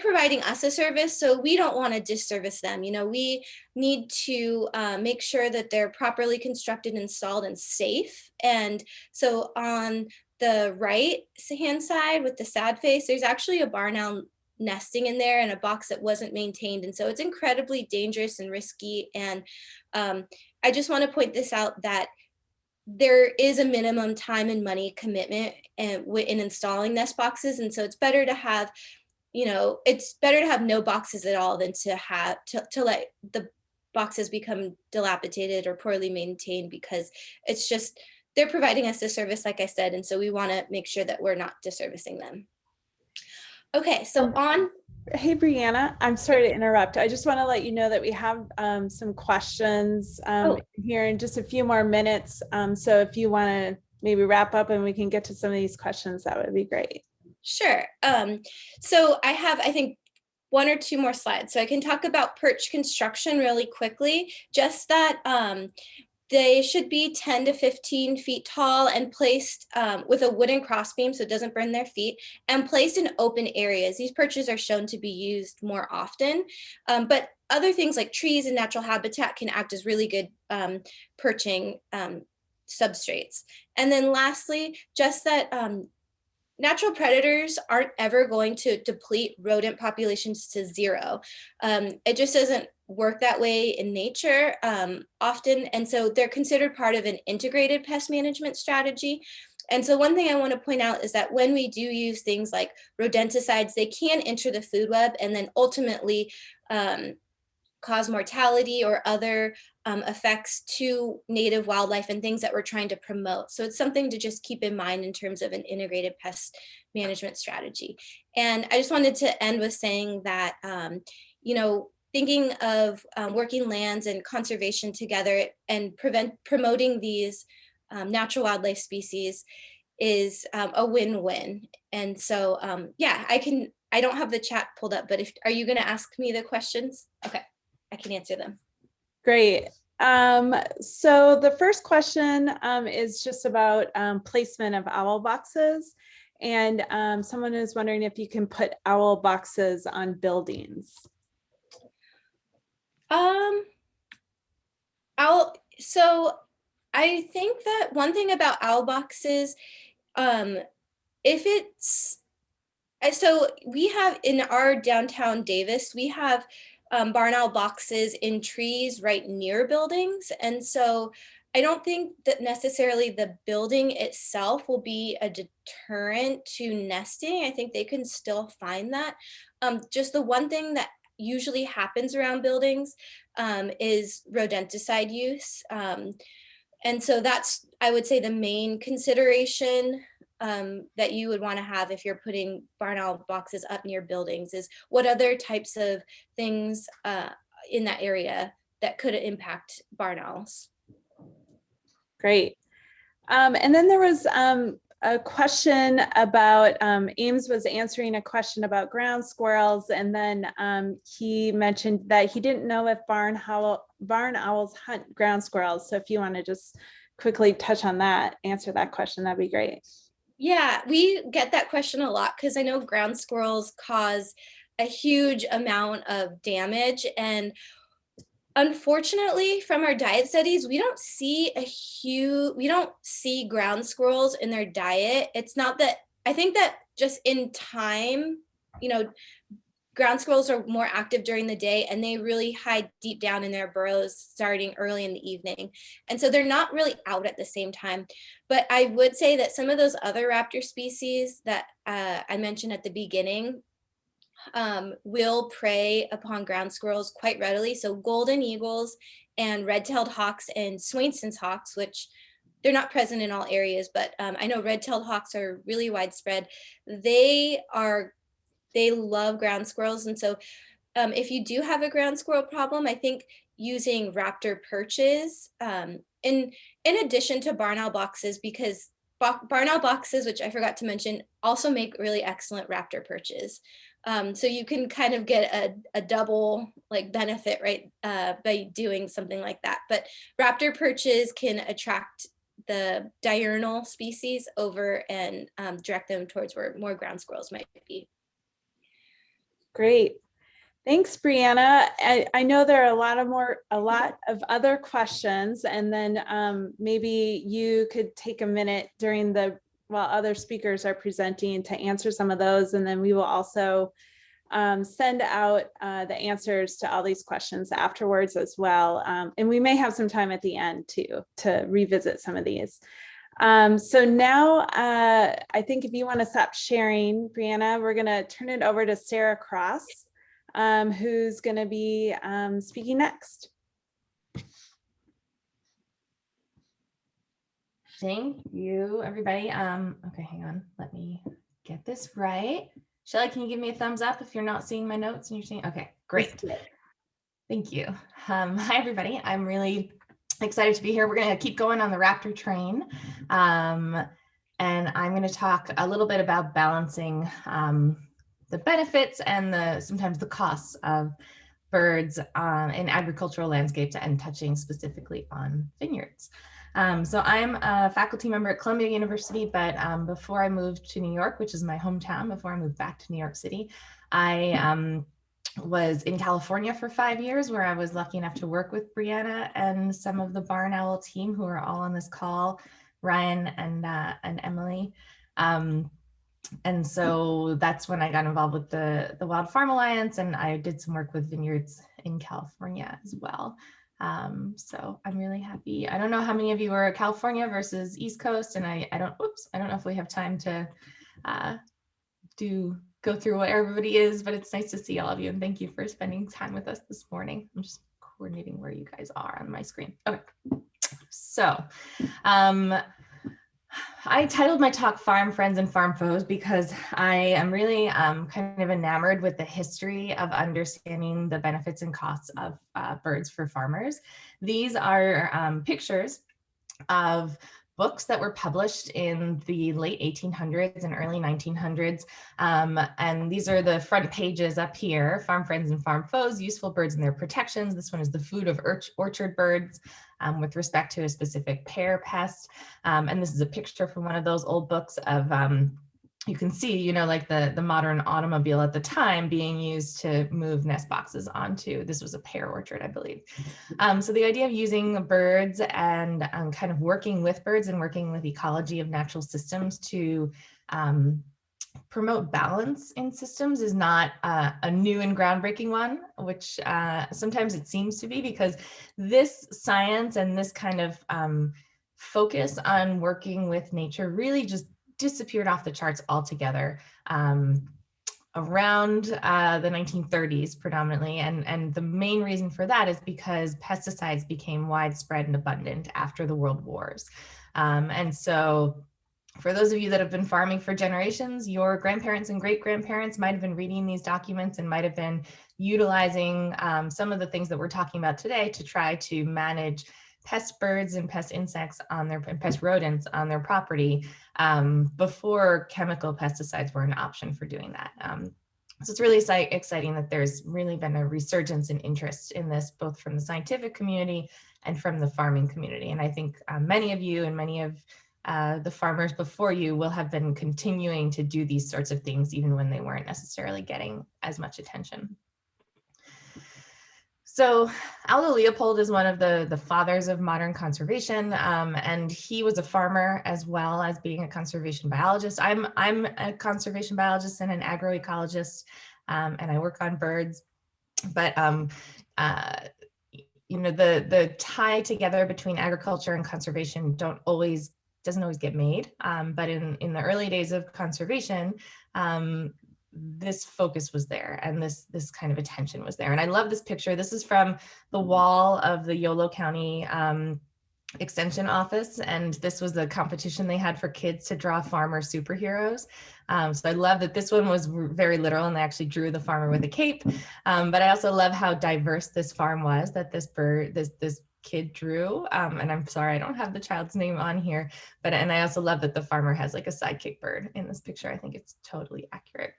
providing us a service, so we don't want to disservice them. We need to make sure that they're properly constructed, installed, and safe. And so on the right hand side with the sad face, there's actually a barn owl nesting in there in a box that wasn't maintained. And so it's incredibly dangerous and risky. And I just want to point this out, that there is a minimum time and money commitment in installing nest boxes. And so it's better to have, it's better to have no boxes at all than to have to let the boxes become dilapidated or poorly maintained, because it's just, they're providing us a service, like I said. And so we want to make sure that we're not disservicing them. Okay, so on. Hey, Brianna, I'm sorry to interrupt. I just want to let you know that we have some questions here in just a few more minutes. So if you want to maybe wrap up and we can get to some of these questions, that would be great. Sure. So I have, I think, 1 or 2 more slides. So I can talk about perch construction really quickly. Just that they should be 10 to 15 feet tall and placed with a wooden crossbeam so it doesn't burn their feet, and placed in open areas. These perches are shown to be used more often, but other things like trees and natural habitat can act as really good perching substrates. And then lastly, just that natural predators aren't ever going to deplete rodent populations to zero. It just doesn't work that way in nature often. And so they're considered part of an integrated pest management strategy. And so one thing I want to point out is that when we do use things like rodenticides, they can enter the food web and then ultimately cause mortality or other effects to native wildlife and things that we're trying to promote. So it's something to just keep in mind in terms of an integrated pest management strategy. And I just wanted to end with saying that, you know, thinking of working lands and conservation together and promoting these natural wildlife species is a win-win. And so, yeah, I don't have the chat pulled up, but are you going to ask me the questions? Okay, I can answer them. Great. So the first question is just about placement of owl boxes. And someone is wondering if you can put owl boxes on buildings. So I think that one thing about owl boxes, so we have in our downtown Davis, we have barn owl boxes in trees right near buildings. And so I don't think that necessarily the building itself will be a deterrent to nesting. I think they can still find that. Just the one thing that usually happens around buildings is rodenticide use. And so that's, I would say, the main consideration that you would want to have if you're putting barn owl boxes up near buildings is what other types of things in that area that could impact barn owls. Great. And then there was a question about, Ames was answering a question about ground squirrels, and then he mentioned that he didn't know if barn owls hunt ground squirrels. So if you want to just quickly touch on that, answer that question, that'd be great. Yeah, we get that question a lot because I know ground squirrels cause a huge amount of damage. And unfortunately, from our diet studies, we don't see ground squirrels in their diet. It's not that, I think that just in time, you know, ground squirrels are more active during the day and they really hide deep down in their burrows starting early in the evening. And so they're not really out at the same time. But I would say that some of those other raptor species that I mentioned at the beginning will prey upon ground squirrels quite readily. So golden eagles and red-tailed hawks and Swainson's hawks, which they're not present in all areas, but I know red-tailed hawks are really widespread. They love ground squirrels. And so if you do have a ground squirrel problem, I think using raptor perches in addition to barn owl boxes, because barn owl boxes, which I forgot to mention, also make really excellent raptor perches. So you can kind of get a double benefit, right, by doing something like that. But raptor perches can attract the diurnal species over and direct them towards where more ground squirrels might be. Great. Thanks, Brianna. I know there are a lot of other questions, and then maybe you could take a minute while other speakers are presenting to answer some of those, and then we will also send out the answers to all these questions afterwards as well. And we may have some time at the end too to revisit some of these. So now I think if you want to stop sharing, Brianna, we're going to turn it over to Sarah Cross, who's going to be speaking next. Thank you, everybody. Okay, hang on. Let me get this right. Shelly, can you give me a thumbs up if you're not seeing my notes and you're seeing? Okay, great. Thank you. Hi, everybody. I'm really excited to be here. We're going to keep going on the raptor train. And I'm going to talk a little bit about balancing the benefits and sometimes the costs of birds in agricultural landscapes and touching specifically on vineyards. So I'm a faculty member at Columbia University, but before I moved to New York, which is my hometown, before I moved back to New York City, I was in California for 5 years, where I was lucky enough to work with Brianna and some of the Barn Owl team who are all on this call, Ryan and Emily. And so that's when I got involved with the Wild Farm Alliance, and I did some work with vineyards in California as well. So I'm really happy. I don't know how many of you are California versus East Coast, and I don't know if we have time to go through what everybody is, but it's nice to see all of you, and thank you for spending time with us this morning. I'm just coordinating where you guys are on my screen. Okay, so I titled my talk Farm Friends and Farm Foes because I am really kind of enamored with the history of understanding the benefits and costs of birds for farmers. These are pictures of books that were published in the late 1800s and early 1900s. And these are the front pages up here: Farm Friends and Farm Foes, Useful Birds and Their Protections. This one is the food of orchard birds with respect to a specific pear pest. And this is a picture from one of those old books of, you can see, you know, like the modern automobile at the time being used to move nest boxes onto. This was a pear orchard, I believe. So the idea of using birds and kind of working with birds and working with ecology of natural systems to promote balance in systems is not a new and groundbreaking one, which sometimes it seems to be, because this science and this kind of focus on working with nature really just disappeared off the charts altogether around the 1930s predominantly. And the main reason for that is because pesticides became widespread and abundant after the world wars. And so for those of you that have been farming for generations, your grandparents and great-grandparents might have been reading these documents and might have been utilizing some of the things that we're talking about today to try to manage pest birds and pest insects on their, and pest rodents on their property before chemical pesticides were an option for doing that. So it's really exciting that there's really been a resurgence in interest in this, both from the scientific community and from the farming community. And I think many of you and many of the farmers before you will have been continuing to do these sorts of things even when they weren't necessarily getting as much attention. So Aldo Leopold is one of the fathers of modern conservation, and he was a farmer as well as being a conservation biologist. I'm a conservation biologist and an agroecologist, and I work on birds. But you know, the tie together between agriculture and conservation doesn't always get made. But in the early days of conservation, this focus was there, and this kind of attention was there. And I love this picture. This is from the wall of the Yolo County Extension Office, and this was the competition they had for kids to draw farmer superheroes. So I love that this one was very literal, and they actually drew the farmer with a cape. But I also love how diverse this farm was that this kid drew. And I'm sorry, I don't have the child's name on here, and I also love that the farmer has like a sidekick bird in this picture. I think it's totally accurate.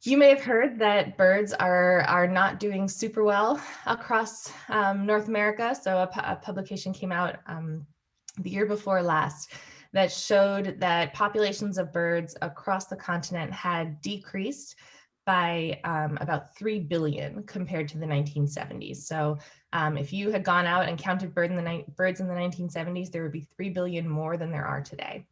You may have heard that birds are not doing super well across North America. So a publication came out the year before last that showed that populations of birds across the continent had decreased by about 3 billion compared to the 1970s. So if you had gone out and counted birds in the 1970s, there would be 3 billion more than there are today.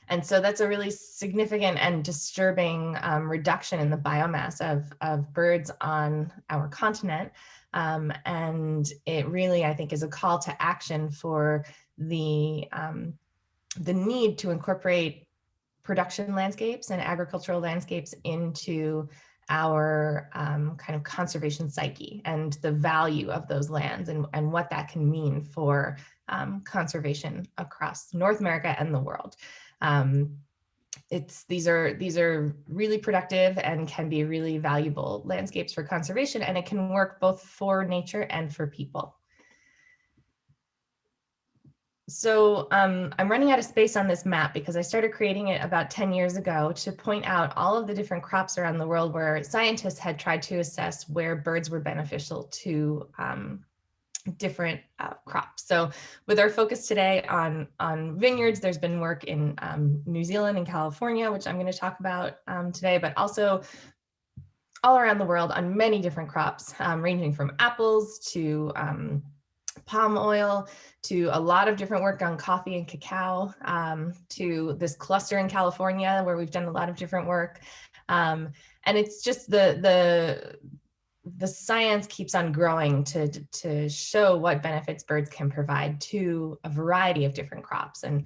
And so that's a really significant and disturbing reduction in the biomass of birds on our continent. And it really, I think, is a call to action for the need to incorporate production landscapes and agricultural landscapes into our kind of conservation psyche and the value of those lands and what that can mean for conservation across North America and the world. These are really productive and can be really valuable landscapes for conservation, and it can work both for nature and for people. So I'm running out of space on this map because I started creating it about 10 years ago to point out all of the different crops around the world where scientists had tried to assess where birds were beneficial to different crops. So with our focus today on vineyards, there's been work in New Zealand and California, which I'm going to talk about today, but also all around the world on many different crops, ranging from apples to palm oil, to a lot of different work on coffee and cacao, to this cluster in California where we've done a lot of different work. And it's just the science keeps on growing to show what benefits birds can provide to a variety of different crops. And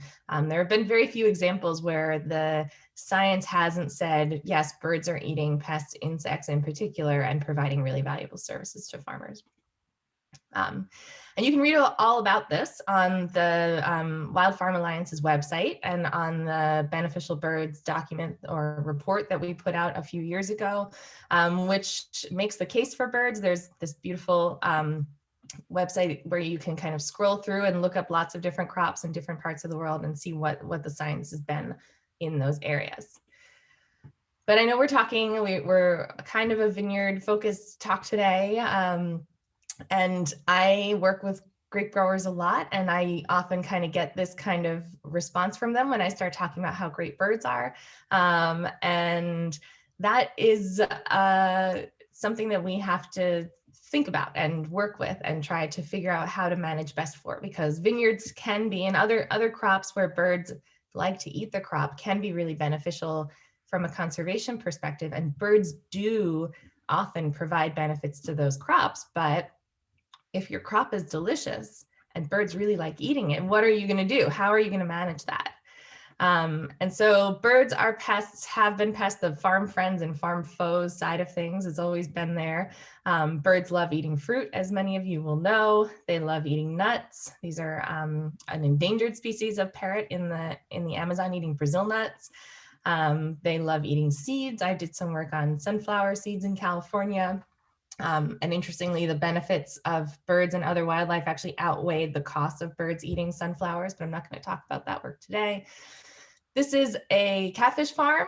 there have been very few examples where the science hasn't said, yes, birds are eating pests, insects in particular, and providing really valuable services to farmers. And you can read all about this on the Wild Farm Alliance's website and on the Beneficial Birds document or report that we put out a few years ago, which makes the case for birds. There's this beautiful website where you can kind of scroll through and look up lots of different crops in different parts of the world and see what the science has been in those areas. But I know we're kind of a vineyard focused talk today. And I work with grape growers a lot, and I often kind of get this kind of response from them when I start talking about how great birds are. And that is something that we have to think about and work with and try to figure out how to manage best for, because vineyards can be, and other crops where birds like to eat the crop, can be really beneficial from a conservation perspective. And birds do often provide benefits to those crops, but if your crop is delicious and birds really like eating it, what are you going to do? How are you going to manage that? And so birds are pests, have been pests. The farm friends and farm foes side of things has always been there. Birds love eating fruit, as many of you will know. They love eating nuts. These are an endangered species of parrot in the Amazon, eating Brazil nuts. They love eating seeds. I did some work on sunflower seeds in California. And interestingly, the benefits of birds and other wildlife actually outweighed the cost of birds eating sunflowers, but I'm not going to talk about that work today. This is a catfish farm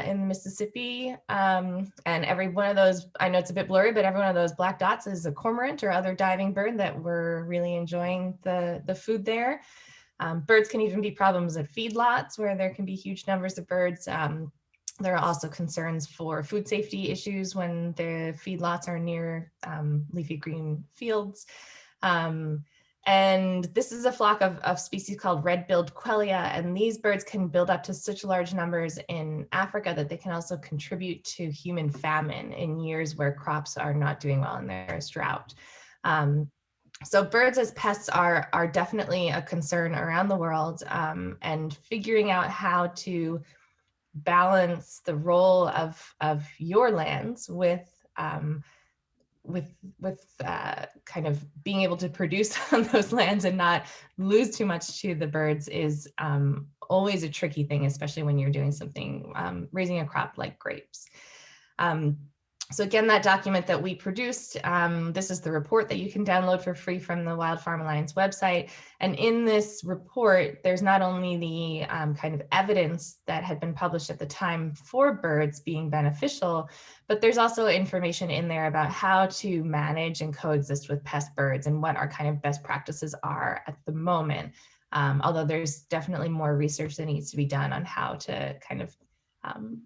in Mississippi, and every one of those, I know it's a bit blurry, but every one of those black dots is a cormorant or other diving bird that we're really enjoying the food there. Birds can even be problems at feedlots where there can be huge numbers of birds. There are also concerns for food safety issues when the feedlots are near leafy green fields. And this is a flock of species called red-billed quelea, and these birds can build up to such large numbers in Africa that they can also contribute to human famine in years where crops are not doing well and there is drought. So birds as pests are definitely a concern around the world, and figuring out how to balance the role of your lands with kind of being able to produce on those lands and not lose too much to the birds is always a tricky thing, especially when you're doing something, raising a crop like grapes. So again, that document that we produced, this is the report that you can download for free from the Wild Farm Alliance website. And in this report, there's not only the kind of evidence that had been published at the time for birds being beneficial, but there's also information in there about how to manage and coexist with pest birds and what our kind of best practices are at the moment. Although there's definitely more research that needs to be done on how to kind of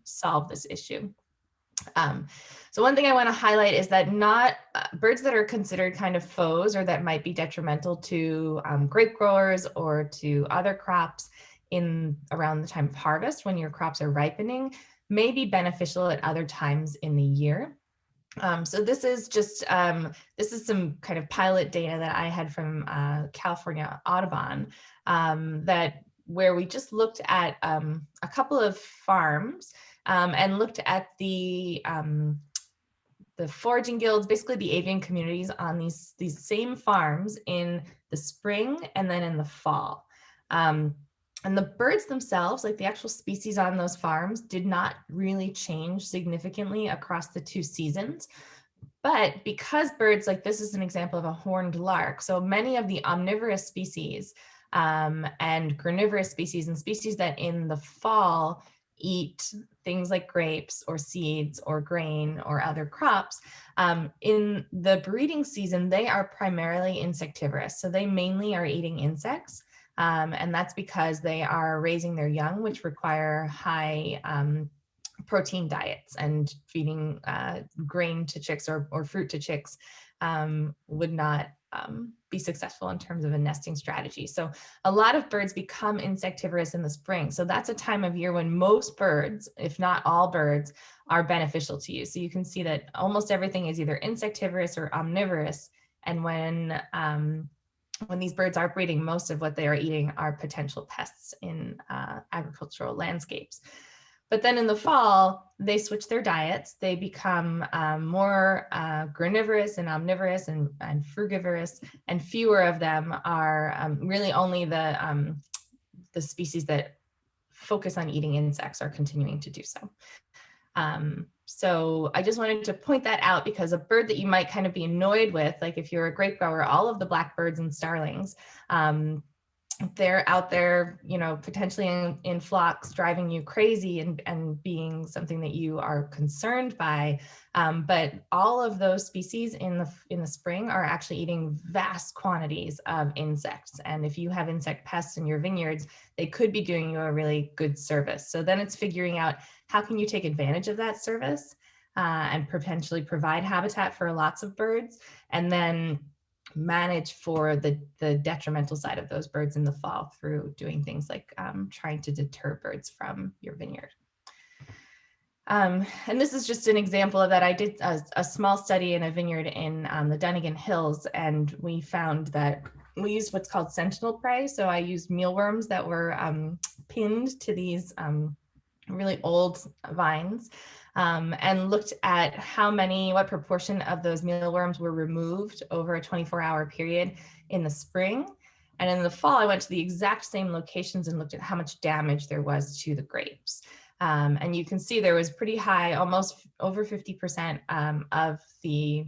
solve this issue. So one thing I want to highlight is that not birds that are considered kind of foes or that might be detrimental to grape growers or to other crops in around the time of harvest when your crops are ripening may be beneficial at other times in the year. So this is just, this is some kind of pilot data that I had from California Audubon where we just looked at a couple of farms and looked at the foraging guilds, basically the avian communities on these same farms in the spring and then in the fall. And the birds themselves, like the actual species on those farms, did not really change significantly across the two seasons. But because birds, like this is an example of a horned lark, so many of the omnivorous species and carnivorous species and species that in the fall eat things like grapes or seeds or grain or other crops, in the breeding season, they are primarily insectivorous. So they mainly are eating insects. And that's because they are raising their young, which require high protein diets, and feeding grain to chicks or fruit to chicks would not be successful in terms of a nesting strategy. So a lot of birds become insectivorous in the spring. So that's a time of year when most birds, if not all birds, are beneficial to you. So you can see that almost everything is either insectivorous or omnivorous. And when these birds are breeding, most of what they are eating are potential pests in agricultural landscapes. But then in the fall, they switch their diets. They become more granivorous and omnivorous and frugivorous, and fewer of them are really only the species that focus on eating insects are continuing to do so. So I just wanted to point that out, because a bird that you might kind of be annoyed with, like if you're a grape grower, all of the blackbirds and starlings, they're out there, you know, potentially in flocks, driving you crazy and being something that you are concerned by. But all of those species in the spring are actually eating vast quantities of insects. And if you have insect pests in your vineyards, they could be doing you a really good service. So then it's figuring out how can you take advantage of that service and potentially provide habitat for lots of birds, and then manage for the detrimental side of those birds in the fall through doing things like trying to deter birds from your vineyard. And this is just an example of that. I did a small study in a vineyard in the Dunnigan Hills, and we found that we used what's called sentinel prey. So I used mealworms that were pinned to these really old vines, and looked at what proportion of those mealworms were removed over a 24-hour period in the spring. And in the fall, I went to the exact same locations and looked at how much damage there was to the grapes. And you can see there was pretty high, almost over 50% of the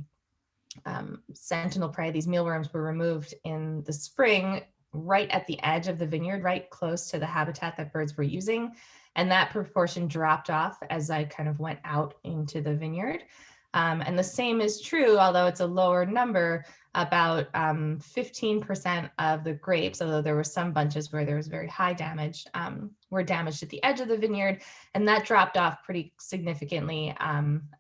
sentinel prey, these mealworms, were removed in the spring, right at the edge of the vineyard, right close to the habitat that birds were using. And that proportion dropped off as I kind of went out into the vineyard. And the same is true, although it's a lower number, about 15% of the grapes, although there were some bunches where there was very high damage, were damaged at the edge of the vineyard. And that dropped off pretty significantly.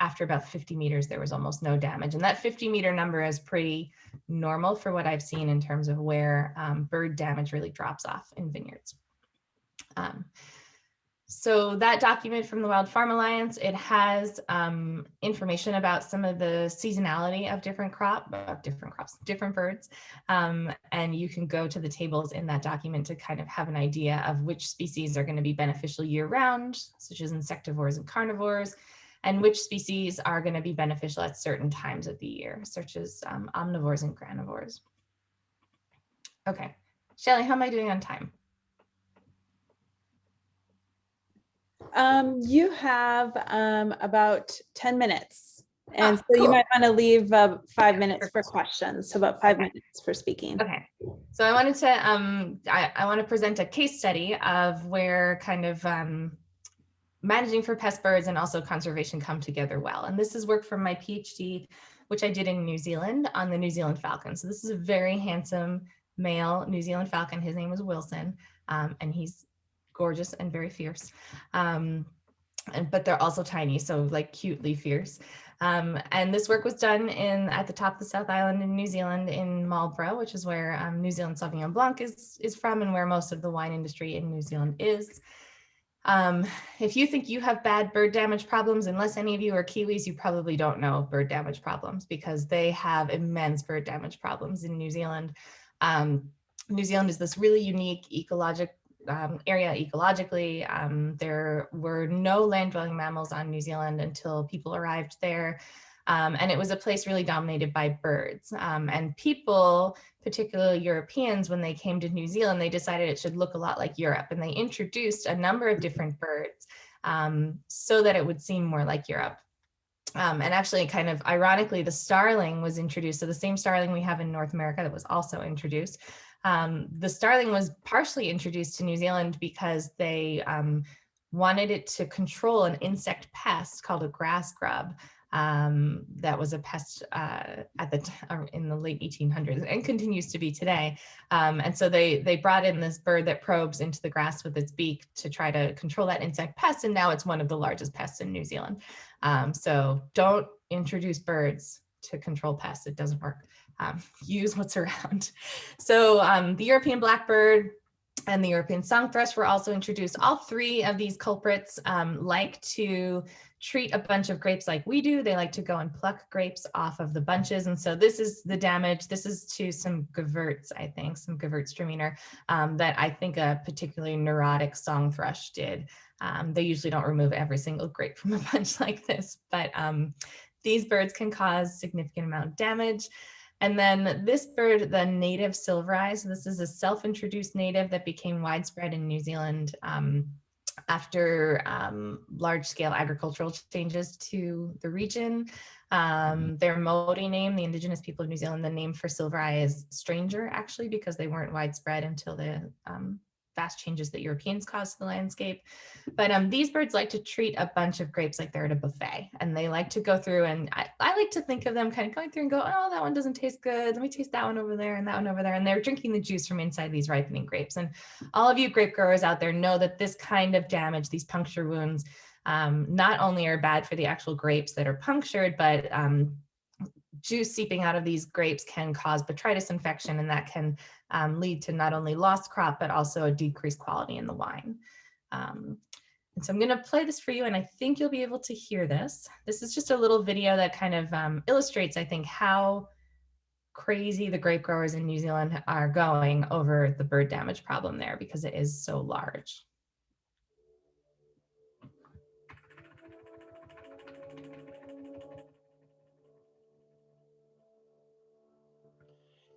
After about 50 meters, there was almost no damage. And that 50-meter number is pretty normal for what I've seen in terms of where bird damage really drops off in vineyards. So that document from the Wild Farm Alliance, it has information about some of the seasonality of different birds. And you can go to the tables in that document to kind of have an idea of which species are going to be beneficial year round, such as insectivores and carnivores, and which species are going to be beneficial at certain times of the year, such as omnivores and granivores. Okay, Shelley, how am I doing on time? You have about 10 minutes. And so cool. You might want to leave 5 minutes for questions. So about 5 minutes for speaking. Okay. So I wanted to, I want to present a case study of where kind of managing for pest birds and also conservation come together well. And this is work from my PhD, which I did in New Zealand on the New Zealand Falcon. So this is a very handsome male New Zealand Falcon. His name was Wilson, and he's gorgeous and very fierce, but they're also tiny, so like cutely fierce. And this work was done at the top of the South Island in New Zealand, in Marlborough, which is where New Zealand Sauvignon Blanc is from, and where most of the wine industry in New Zealand is. If you think you have bad bird damage problems, unless any of you are Kiwis, you probably don't know bird damage problems, because they have immense bird damage problems in New Zealand. New Zealand is this really unique area ecologically. There were no land-dwelling mammals on New Zealand until people arrived there. And it was a place really dominated by birds. And people, particularly Europeans, when they came to New Zealand, they decided it should look a lot like Europe. And they introduced a number of different birds so that it would seem more like Europe. And actually, kind of ironically, the starling was introduced. So the same starling we have in North America that was also introduced. The starling was partially introduced to New Zealand because they wanted it to control an insect pest called a grass grub. That was a pest in the late 1800s and continues to be today. And so they brought in this bird that probes into the grass with its beak to try to control that insect pest. And now it's one of the largest pests in New Zealand. So don't introduce birds to control pests. It doesn't work. Use what's around. So the European blackbird and the European song thrush were also introduced. All three of these culprits like to treat a bunch of grapes like we do. They like to go and pluck grapes off of the bunches. And so this is the damage. This is to some Gewürz, I think, some Gewürztraminer that I think a particularly neurotic song thrush did. They usually don't remove every single grape from a bunch like this, but these birds can cause significant amount of damage. And then this bird, the native silverise, this is a self-introduced native that became widespread in New Zealand after large-scale agricultural changes to the region. Their Maori name, the indigenous people of New Zealand, the name for silverise is stranger, actually, because they weren't widespread until the vast changes that Europeans caused to the landscape. But these birds like to treat a bunch of grapes like they're at a buffet, and they like to go through, and I like to think of them kind of going through and go, oh, that one doesn't taste good. Let me taste that one over there and that one over there. And they're drinking the juice from inside these ripening grapes. And all of you grape growers out there know that this kind of damage, these puncture wounds, not only are bad for the actual grapes that are punctured, but juice seeping out of these grapes can cause botrytis infection, and that can lead to not only lost crop, but also a decreased quality in the wine. And so I'm going to play this for you, and I think you'll be able to hear this. This is just a little video that kind of illustrates, I think, how crazy the grape growers in New Zealand are going over the bird damage problem there, because it is so large.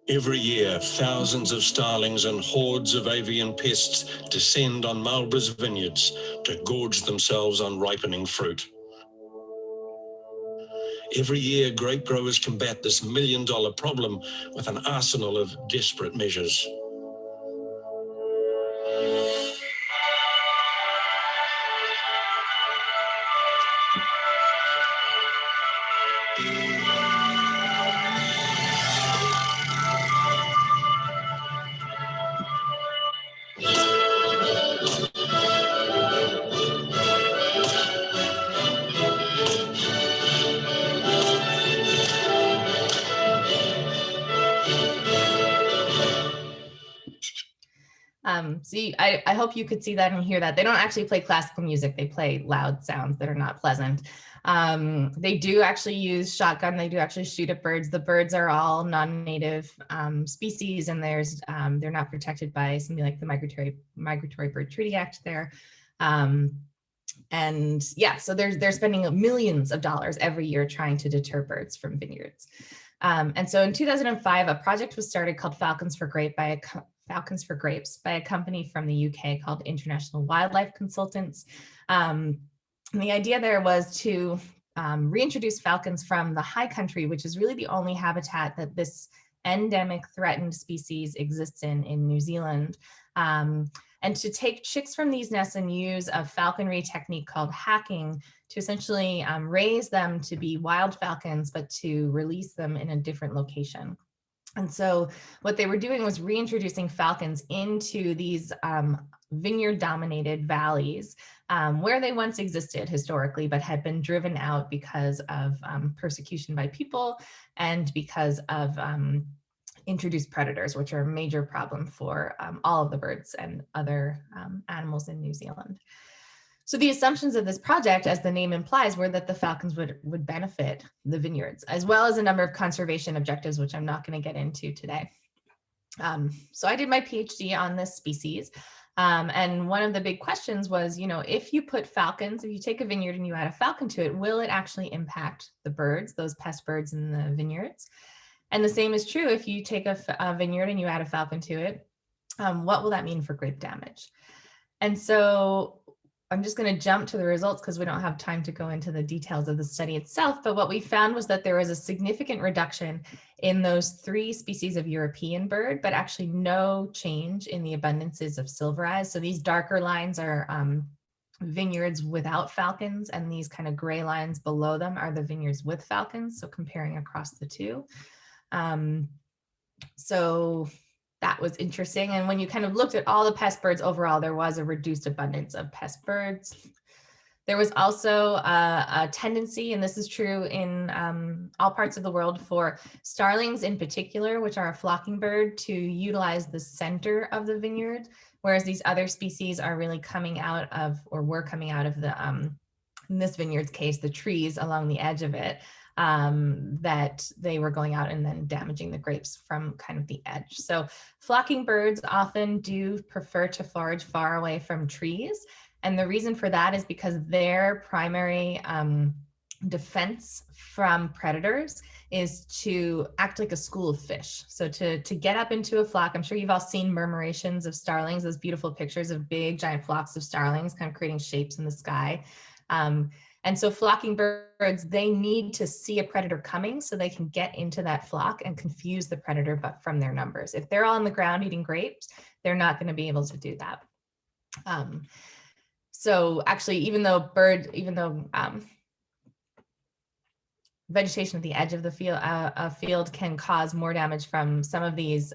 Every year, thousands of starlings and hordes of avian pests descend on Marlborough's vineyards to gorge themselves on ripening fruit. Every year, grape growers combat this million-dollar problem with an arsenal of desperate measures. I hope you could see that and hear that. They don't actually play classical music. They play loud sounds that are not pleasant. They do actually use shotgun. They do actually shoot at birds. The birds are all non-native species, and they're not protected by something like the Migratory Bird Treaty Act there. And yeah, so they're spending millions of dollars every year trying to deter birds from vineyards. And so in 2005, a project was started called Falcons for Grapes by a company from the UK called International Wildlife Consultants. And the idea there was to reintroduce falcons from the high country, which is really the only habitat that this endemic threatened species exists in New Zealand, and to take chicks from these nests and use a falconry technique called hacking to essentially raise them to be wild falcons, but to release them in a different location. And so what they were doing was reintroducing falcons into these vineyard-dominated valleys where they once existed historically, but had been driven out because of persecution by people and because of introduced predators, which are a major problem for all of the birds and other animals in New Zealand. So the assumptions of this project, as the name implies, were that the falcons would benefit the vineyards, as well as a number of conservation objectives, which I'm not going to get into today. So I did my PhD on this species. And one of the big questions was, if you put falcons, if you take a vineyard and you add a falcon to it, will it actually impact the birds, those pest birds in the vineyards? And the same is true if you take a vineyard and you add a falcon to it, what will that mean for grape damage? And so I'm just going to jump to the results because we don't have time to go into the details of the study itself. But what we found was that there was a significant reduction in those 3 species of European bird, but actually no change in the abundances of silverise. So these darker lines are vineyards without falcons, and these kind of gray lines below them are the vineyards with falcons. So comparing across the two. So that was interesting. And when you kind of looked at all the pest birds overall, there was a reduced abundance of pest birds. There was also a tendency, and this is true in all parts of the world, for starlings in particular, which are a flocking bird, to utilize the center of the vineyard, whereas these other species are really coming out of, or were coming out of the, in this vineyard's case, the trees along the edge of it, that they were going out and then damaging the grapes from kind of the edge. So flocking birds often do prefer to forage far away from trees. And the reason for that is because their primary defense from predators is to act like a school of fish. So to get up into a flock, I'm sure you've all seen murmurations of starlings, those beautiful pictures of big giant flocks of starlings kind of creating shapes in the sky. And so flocking birds, they need to see a predator coming so they can get into that flock and confuse the predator but from their numbers. If they're all on the ground eating grapes, they're not going to be able to do that. So actually, even though vegetation at the edge of the field can cause more damage from some of these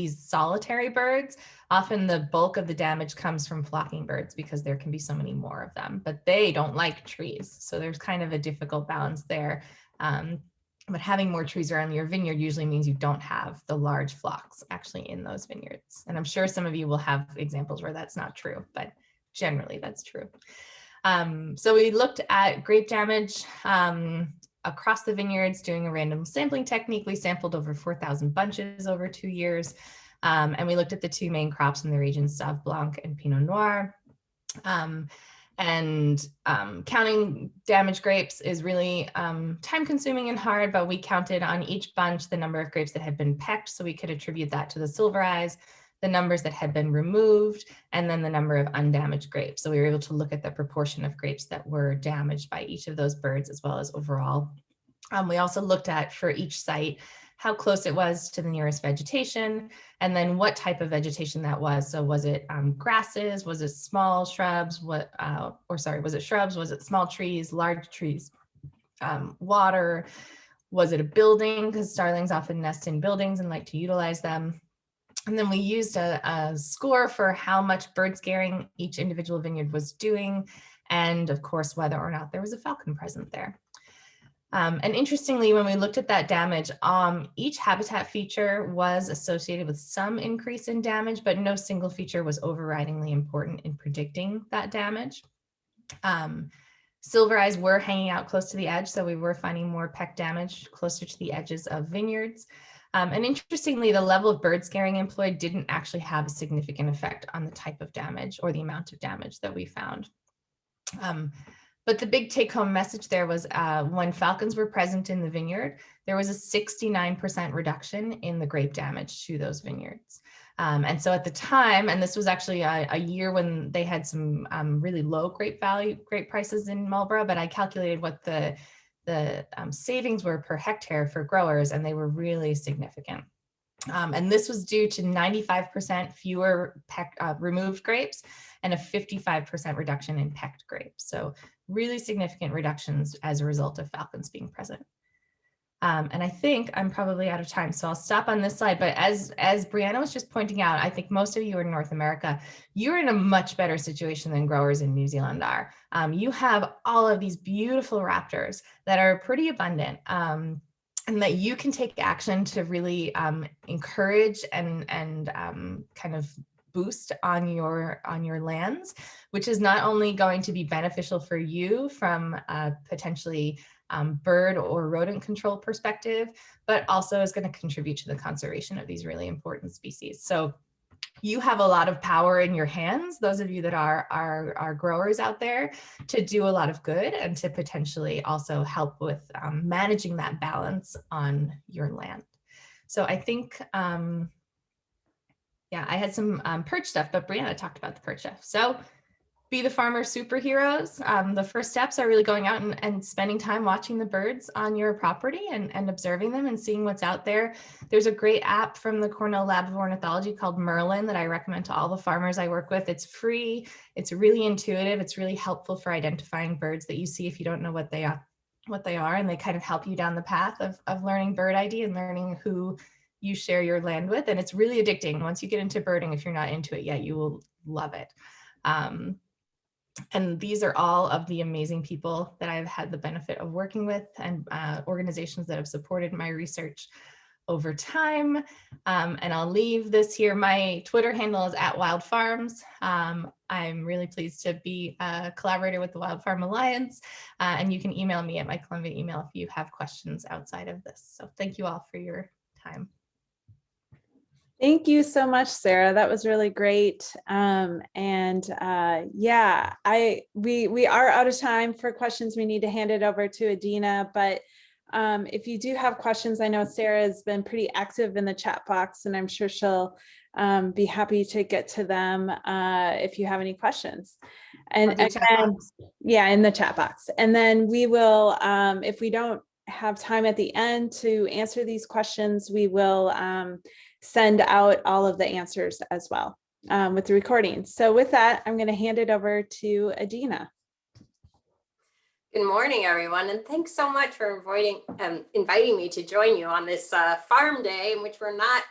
solitary birds, often the bulk of the damage comes from flocking birds because there can be so many more of them, but they don't like trees. So there's kind of a difficult balance there. But having more trees around your vineyard usually means you don't have the large flocks actually in those vineyards. And I'm sure some of you will have examples where that's not true, but generally that's true. So we looked at grape damage across the vineyards doing a random sampling technique. We sampled over 4,000 bunches over 2 years. And we looked at the two main crops in the region, Sauv Blanc and Pinot Noir. Counting damaged grapes is really time consuming and hard, but we counted on each bunch the number of grapes that had been pecked, so we could attribute that to the silver eyes, the numbers that had been removed, and then the number of undamaged grapes. So we were able to look at the proportion of grapes that were damaged by each of those birds as well as overall. We also looked at, for each site, how close it was to the nearest vegetation, and then what type of vegetation that was. So was it grasses, was it small shrubs, was it shrubs, was it small trees, large trees, water, was it a building, because starlings often nest in buildings and like to utilize them. And then we used a score for how much bird scaring each individual vineyard was doing, and of course, whether or not there was a falcon present there. And interestingly, when we looked at that damage, each habitat feature was associated with some increase in damage, but no single feature was overridingly important in predicting that damage. Silver eyes were hanging out close to the edge, so we were finding more peck damage closer to the edges of vineyards. And interestingly, the level of bird scaring employed didn't actually have a significant effect on the type of damage or the amount of damage that we found. But the big take-home message there was when falcons were present in the vineyard, there was a 69% reduction in the grape damage to those vineyards. And so at the time, and this was actually a year when they had some really low grape prices in Marlborough, but I calculated what the savings were per hectare for growers, and they were really significant. And this was due to 95% fewer removed grapes and a 55% reduction in pecked grapes. So really significant reductions as a result of falcons being present. And I think I'm probably out of time, so I'll stop on this slide. But as Brianna was just pointing out, I think most of you are in North America. You're in a much better situation than growers in New Zealand are. You have all of these beautiful raptors that are pretty abundant. And that you can take action to really encourage and kind of boost on your lands, which is not only going to be beneficial for you from potentially bird or rodent control perspective, but also is going to contribute to the conservation of these really important species. So you have a lot of power in your hands, those of you that are growers out there, to do a lot of good and to potentially also help with managing that balance on your land. So I think, yeah, I had some perch stuff, but Brianna talked about the perch stuff. So be the farmer superheroes. The first steps are really going out and spending time watching the birds on your property and observing them and seeing what's out there. There's a great app from the Cornell Lab of Ornithology called Merlin that I recommend to all the farmers I work with. It's free, it's really intuitive, it's really helpful for identifying birds that you see if you don't know what they are, and they kind of help you down the path of learning bird ID and learning who you share your land with. And it's really addicting. Once you get into birding, if you're not into it yet, you will love it. And these are all of the amazing people that I've had the benefit of working with, and organizations that have supported my research over time. And I'll leave this here. My Twitter handle is @WildFarms. I'm really pleased to be a collaborator with the Wild Farm Alliance. And you can email me at my Columbia email if you have questions outside of this. So thank you all for your time. Thank you so much, Sarah. That was really great. Yeah, we are out of time for questions. We need to hand it over to Adina, but if you do have questions, I know Sarah has been pretty active in the chat box, and I'm sure she'll be happy to get to them if you have any questions. And again, yeah, in the chat box. And then we will, if we don't have time at the end to answer these questions, we will send out all of the answers as well with the recording. So with that, I'm going to hand it over to Adina. Good morning, everyone, and thanks so much for inviting me to join you on this farm day in which we're not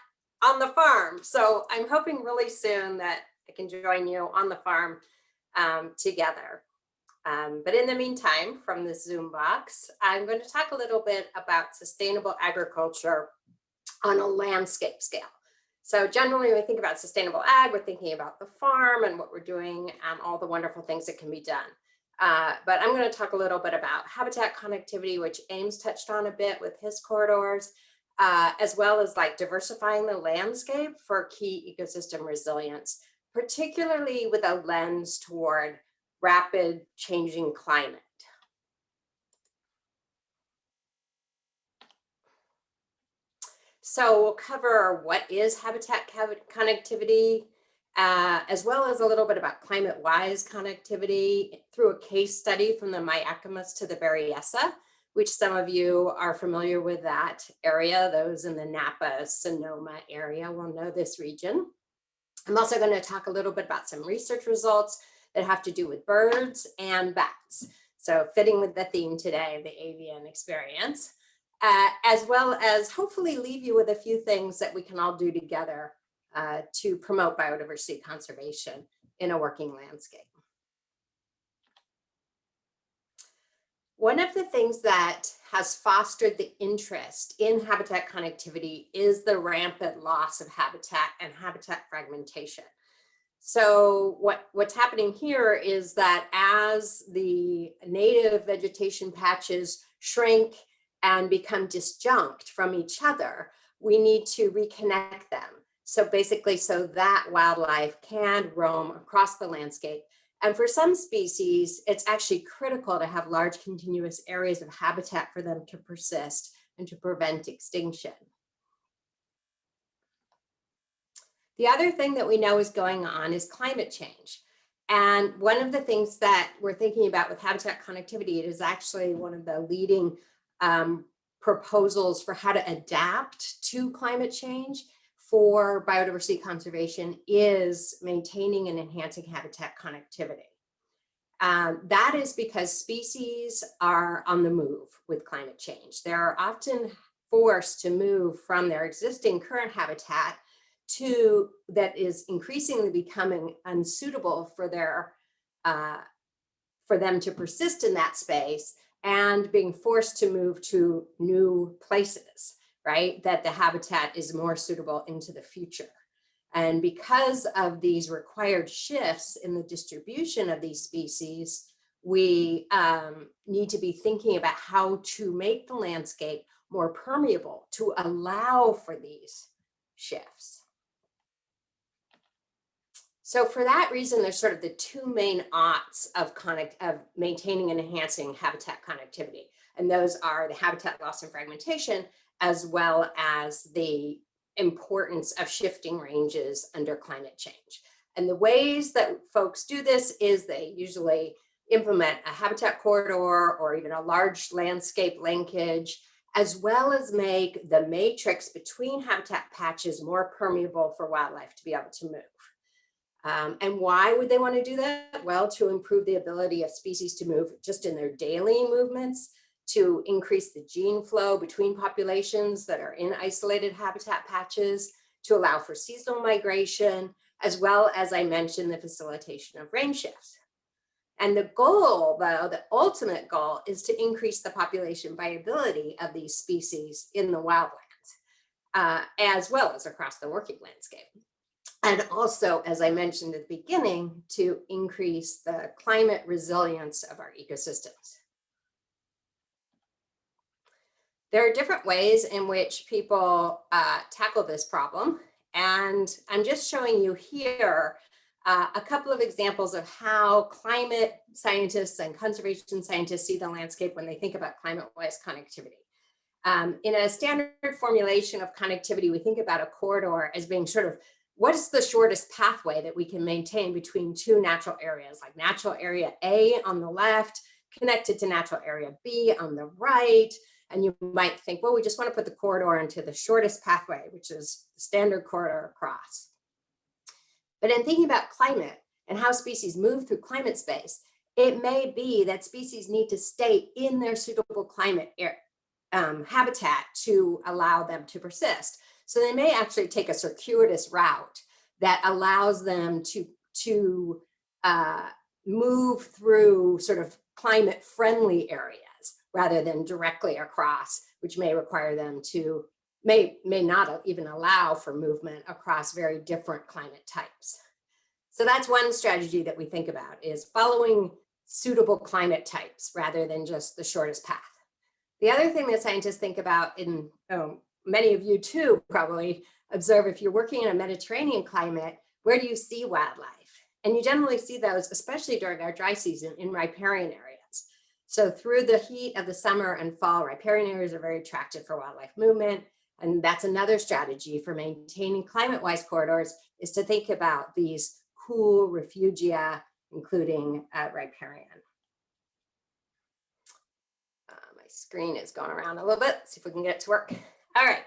on the farm. So I'm hoping really soon that I can join you on the farm together. But in the meantime, from the Zoom box, I'm going to talk a little bit about sustainable agriculture on a landscape scale. So generally, when we think about sustainable ag, we're thinking about the farm and what we're doing and all the wonderful things that can be done. But I'm going to talk a little bit about habitat connectivity, which Ames touched on a bit with his corridors, as well as like diversifying the landscape for key ecosystem resilience, particularly with a lens toward rapid changing climate. So we'll cover what is habitat connectivity, as well as a little bit about climate-wise connectivity through a case study from the Miacamas to the Berryessa, which some of you are familiar with that area. Those in the Napa, Sonoma area will know this region. I'm also going to talk a little bit about some research results that have to do with birds and bats. So fitting with the theme today, the avian experience. As well as hopefully leave you with a few things that we can all do together to promote biodiversity conservation in a working landscape. One of the things that has fostered the interest in habitat connectivity is the rampant loss of habitat and habitat fragmentation. So what's happening here is that as the native vegetation patches shrink and become disjunct from each other, we need to reconnect them. So basically, so that wildlife can roam across the landscape. And for some species, it's actually critical to have large continuous areas of habitat for them to persist and to prevent extinction. The other thing that we know is going on is climate change. And one of the things that we're thinking about with habitat connectivity, it is actually one of the leading proposals for how to adapt to climate change for biodiversity conservation is maintaining and enhancing habitat connectivity. That is because species are on the move with climate change. They're often forced to move from their existing current habitat to that is increasingly becoming unsuitable for them to persist in that space, and being forced to move to new places, right? That the habitat is more suitable into the future. And because of these required shifts in the distribution of these species, we need to be thinking about how to make the landscape more permeable to allow for these shifts. So for that reason, there's sort of the two main aughts of maintaining and enhancing habitat connectivity. And those are the habitat loss and fragmentation, as well as the importance of shifting ranges under climate change. And the ways that folks do this is they usually implement a habitat corridor or even a large landscape linkage, as well as make the matrix between habitat patches more permeable for wildlife to be able to move. And why would they want to do that? Well, to improve the ability of species to move just in their daily movements, to increase the gene flow between populations that are in isolated habitat patches, to allow for seasonal migration, as well as I mentioned, the facilitation of range shifts. And the goal, though, the ultimate goal is to increase the population viability of these species in the wildlands, as well as across the working landscape. And also, as I mentioned at the beginning, to increase the climate resilience of our ecosystems. There are different ways in which people tackle this problem. And I'm just showing you here a couple of examples of how climate scientists and conservation scientists see the landscape when they think about climate-wise connectivity. In a standard formulation of connectivity, we think about a corridor as being sort of, what is the shortest pathway that we can maintain between two natural areas, like natural area A on the left, connected to natural area B on the right. And you might think, well, we just want to put the corridor into the shortest pathway, which is the standard corridor across. But in thinking about climate and how species move through climate space, it may be that species need to stay in their suitable climate habitat to allow them to persist. So they may actually take a circuitous route that allows them to move through sort of climate friendly areas rather than directly across, which may require them to, may not even allow for movement across very different climate types. So that's one strategy that we think about, is following suitable climate types rather than just the shortest path. The other thing that scientists think about, in many of you too probably observe, if you're working in a Mediterranean climate, where do you see wildlife? And you generally see those, especially during our dry season, in riparian areas. So through the heat of the summer and fall, riparian areas are very attractive for wildlife movement. And that's another strategy for maintaining climate-wise corridors, is to think about these cool refugia, including riparian. My screen is going around a little bit. Let's see if we can get it to work. All right.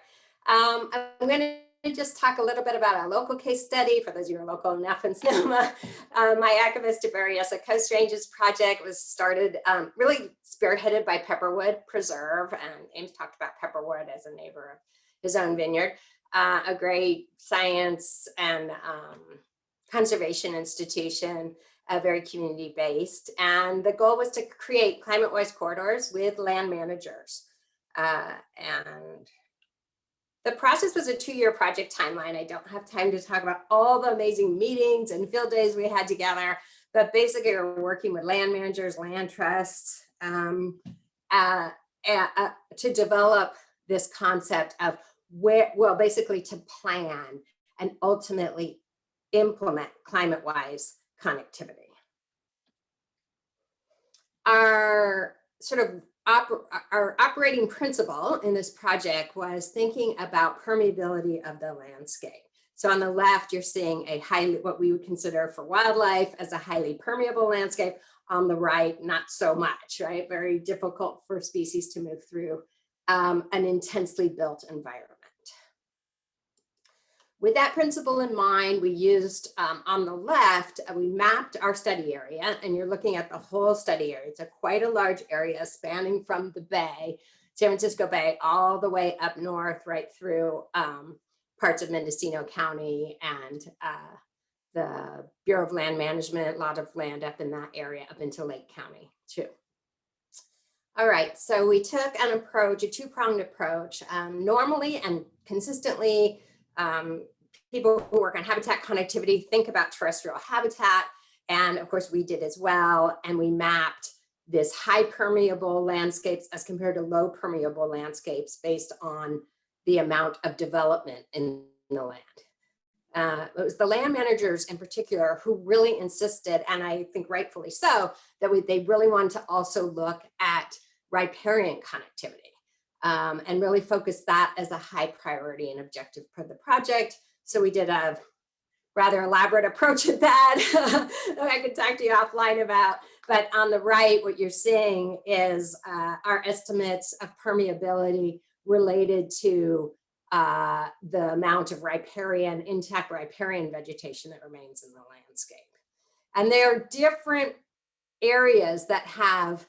I'm going to just talk a little bit about our local case study. For those of you who are local enough in Sonoma, my Activist to Berryessa Coast Ranges project was started, really spearheaded by Pepperwood Preserve. And Ames talked about Pepperwood as a neighbor of his own vineyard, a great science and conservation institution, very community-based. And the goal was to create climate-wise corridors with land managers. And the process was a 2-year project timeline. I don't have time to talk about all the amazing meetings and field days we had together, but basically we're working with land managers, land trusts, to develop this concept of where, well, basically to plan and ultimately implement climate-wise connectivity. Our sort of our operating principle in this project was thinking about permeability of the landscape. So on the left, you're seeing a highly, what we would consider for wildlife as a highly permeable landscape. On the right, not so much, right? Very difficult for species to move through an intensely built environment. With that principle in mind, we used, on the left, we mapped our study area, and you're looking at the whole study area. It's quite a large area spanning from the Bay, San Francisco Bay, all the way up north, right through parts of Mendocino County and the Bureau of Land Management, a lot of land up in that area, up into Lake County too. All right, so we took an approach, a two-pronged approach. Normally and consistently, people who work on habitat connectivity think about terrestrial habitat, and of course we did as well, and we mapped this high permeable landscapes as compared to low permeable landscapes based on the amount of development in the land. It was the land managers in particular who really insisted, and I think rightfully so, that they really wanted to also look at riparian connectivity. And really focus that as a high priority and objective for the project. So we did a rather elaborate approach at that I could talk to you offline about. But on the right, what you're seeing is our estimates of permeability related to the amount of riparian, intact riparian vegetation that remains in the landscape. And there are different areas that have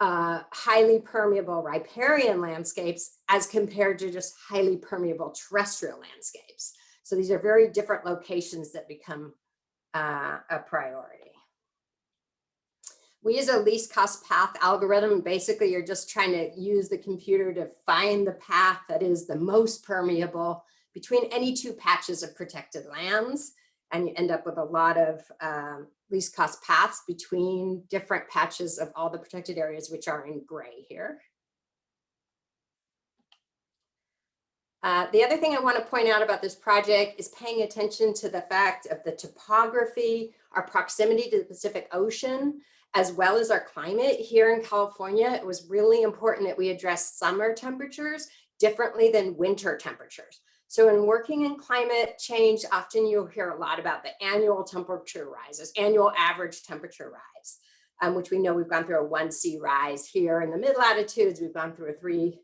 highly permeable riparian landscapes as compared to just highly permeable terrestrial landscapes. So these are very different locations that become a priority. We use a least cost path algorithm. Basically, you're just trying to use the computer to find the path that is the most permeable between any two patches of protected lands. And you end up with a lot of least cost paths between different patches of all the protected areas, which are in gray here. The other thing I want to point out about this project is paying attention to the fact of the topography, our proximity to the Pacific Ocean, as well as our climate here in California. It was really important that we address summer temperatures differently than winter temperatures. So in working in climate change, often you'll hear a lot about the annual temperature rises, annual average temperature rise, which we know we've gone through a 1°C rise here in the mid latitudes. We've gone through a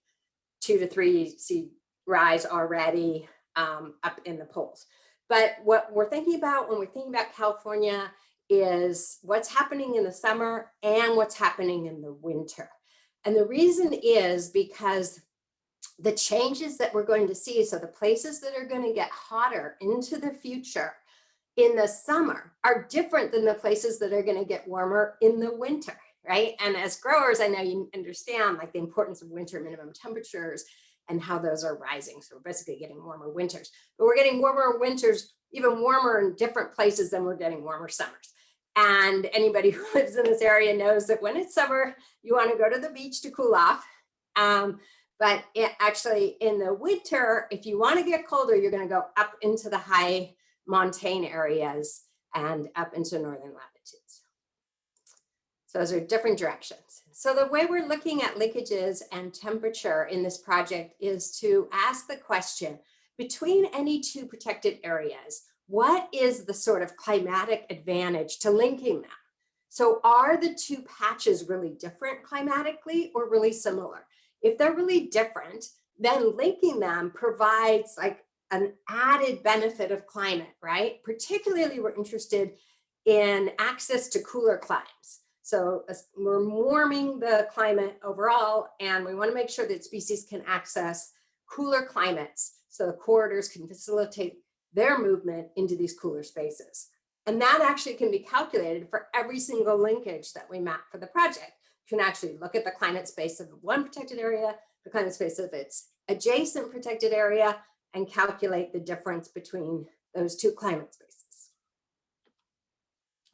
2 to 3°C rise already up in the poles. But what we're thinking about when we're thinking about California is what's happening in the summer and what's happening in the winter. And the reason is because the changes that we're going to see, so the places that are going to get hotter into the future in the summer are different than the places that are going to get warmer in the winter, right? And as growers, I know you understand like the importance of winter minimum temperatures and how those are rising. So we're basically getting warmer winters, but we're getting warmer winters, even warmer in different places than we're getting warmer summers. And anybody who lives in this area knows that when it's summer, you want to go to the beach to cool off. But actually in the winter, if you want to get colder, you're going to go up into the high montane areas and up into northern latitudes. So those are different directions. So the way we're looking at linkages and temperature in this project is to ask the question, between any two protected areas, what is the sort of climatic advantage to linking them? So are the two patches really different climatically or really similar? If they're really different, then linking them provides like an added benefit of climate, right? Particularly we're interested in access to cooler climes. So we're warming the climate overall, and we want to make sure that species can access cooler climates so the corridors can facilitate their movement into these cooler spaces. And that actually can be calculated for every single linkage that we map for the project. You can actually look at the climate space of one protected area, the climate space of its adjacent protected area, and calculate the difference between those two climate spaces.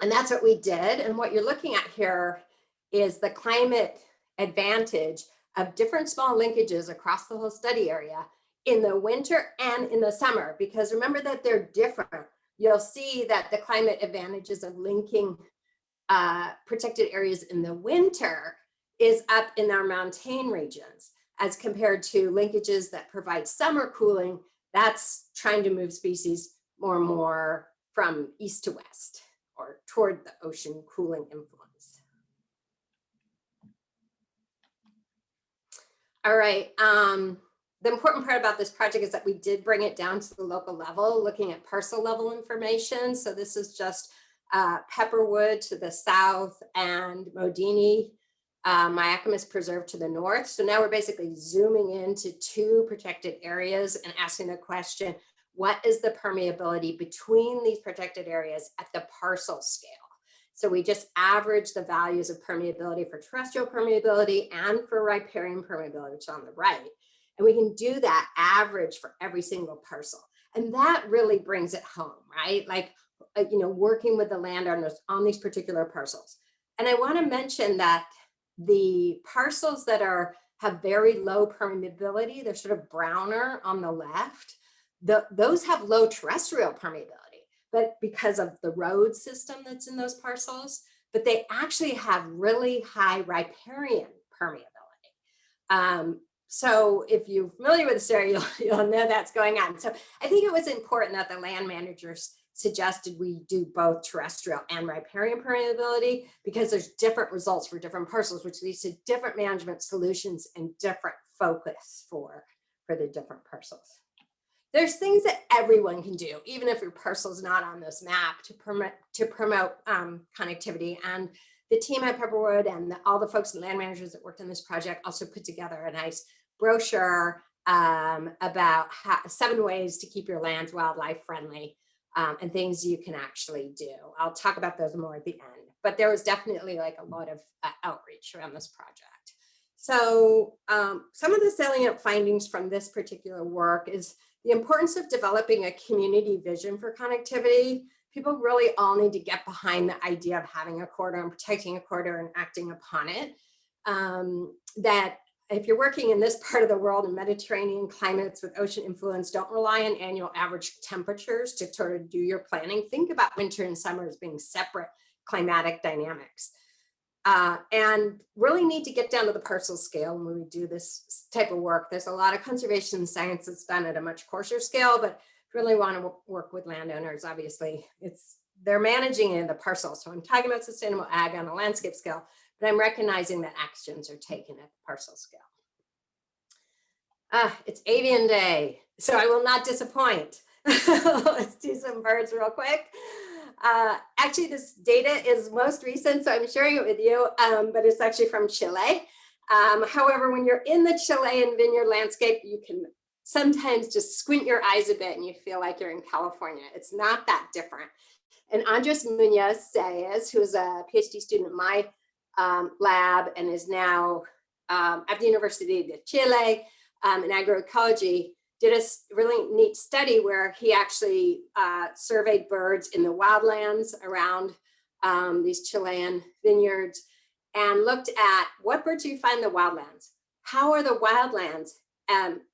And that's what we did. And what you're looking at here is the climate advantage of different small linkages across the whole study area in the winter and in the summer, because remember that they're different. You'll see that the climate advantages of linking protected areas in the winter is up in our montane regions as compared to linkages that provide summer cooling. That's trying to move species more and more from east to west or toward the ocean cooling influence. All right. The important part about this project is that we did bring it down to the local level, looking at parcel level information. So this is just Pepperwood to the south and Modini, Miacamas Preserve to the north. So now we're basically zooming into two protected areas and asking the question, what is the permeability between these protected areas at the parcel scale? So we just average the values of permeability for terrestrial permeability and for riparian permeability, which is on the right. And we can do that average for every single parcel. And that really brings it home, right? Like, you know, working with the landowners on these particular parcels. And I want to mention that the parcels that have very low permeability, they're sort of browner on the left, those have low terrestrial permeability, but because of the road system that's in those parcels, but they actually have really high riparian permeability. So if you're familiar with this area, you'll know that's going on. So I think it was important that the land managers suggested we do both terrestrial and riparian permeability because there's different results for different parcels, which leads to different management solutions and different focus for the different parcels. There's things that everyone can do, even if your parcel is not on this map, to promote connectivity. And the team at Pepperwood and all the folks and land managers that worked on this project also put together a nice brochure about 7 ways to keep your lands wildlife friendly and things you can actually do. I'll talk about those more at the end, but there was definitely like a lot of outreach around this project. So some of the salient findings from this particular work is the importance of developing a community vision for connectivity. People really all need to get behind the idea of having a corridor and protecting a corridor and acting upon it. That if you're working in this part of the world in Mediterranean climates with ocean influence, don't rely on annual average temperatures to sort of do your planning. Think about winter and summer as being separate climatic dynamics. And really need to get down to the parcel scale when we do this type of work. There's a lot of conservation science that's done at a much coarser scale, but if you really want to work with landowners, obviously they're managing in the parcel. So I'm talking about sustainable ag on a landscape scale, but I'm recognizing that actions are taken at the parcel scale. It's Avian Day, so I will not disappoint. Let's do some birds real quick. Actually, this data is most recent, so I'm sharing it with you, but it's actually from Chile. However, when you're in the Chilean vineyard landscape, you can sometimes just squint your eyes a bit and you feel like you're in California. It's not that different. And Andres Munoz, who's a PhD student in my lab and is now at the University of Chile in agroecology, did a really neat study where he actually surveyed birds in the wildlands around these Chilean vineyards and looked at what birds do you find in the wildlands? How are the wildlands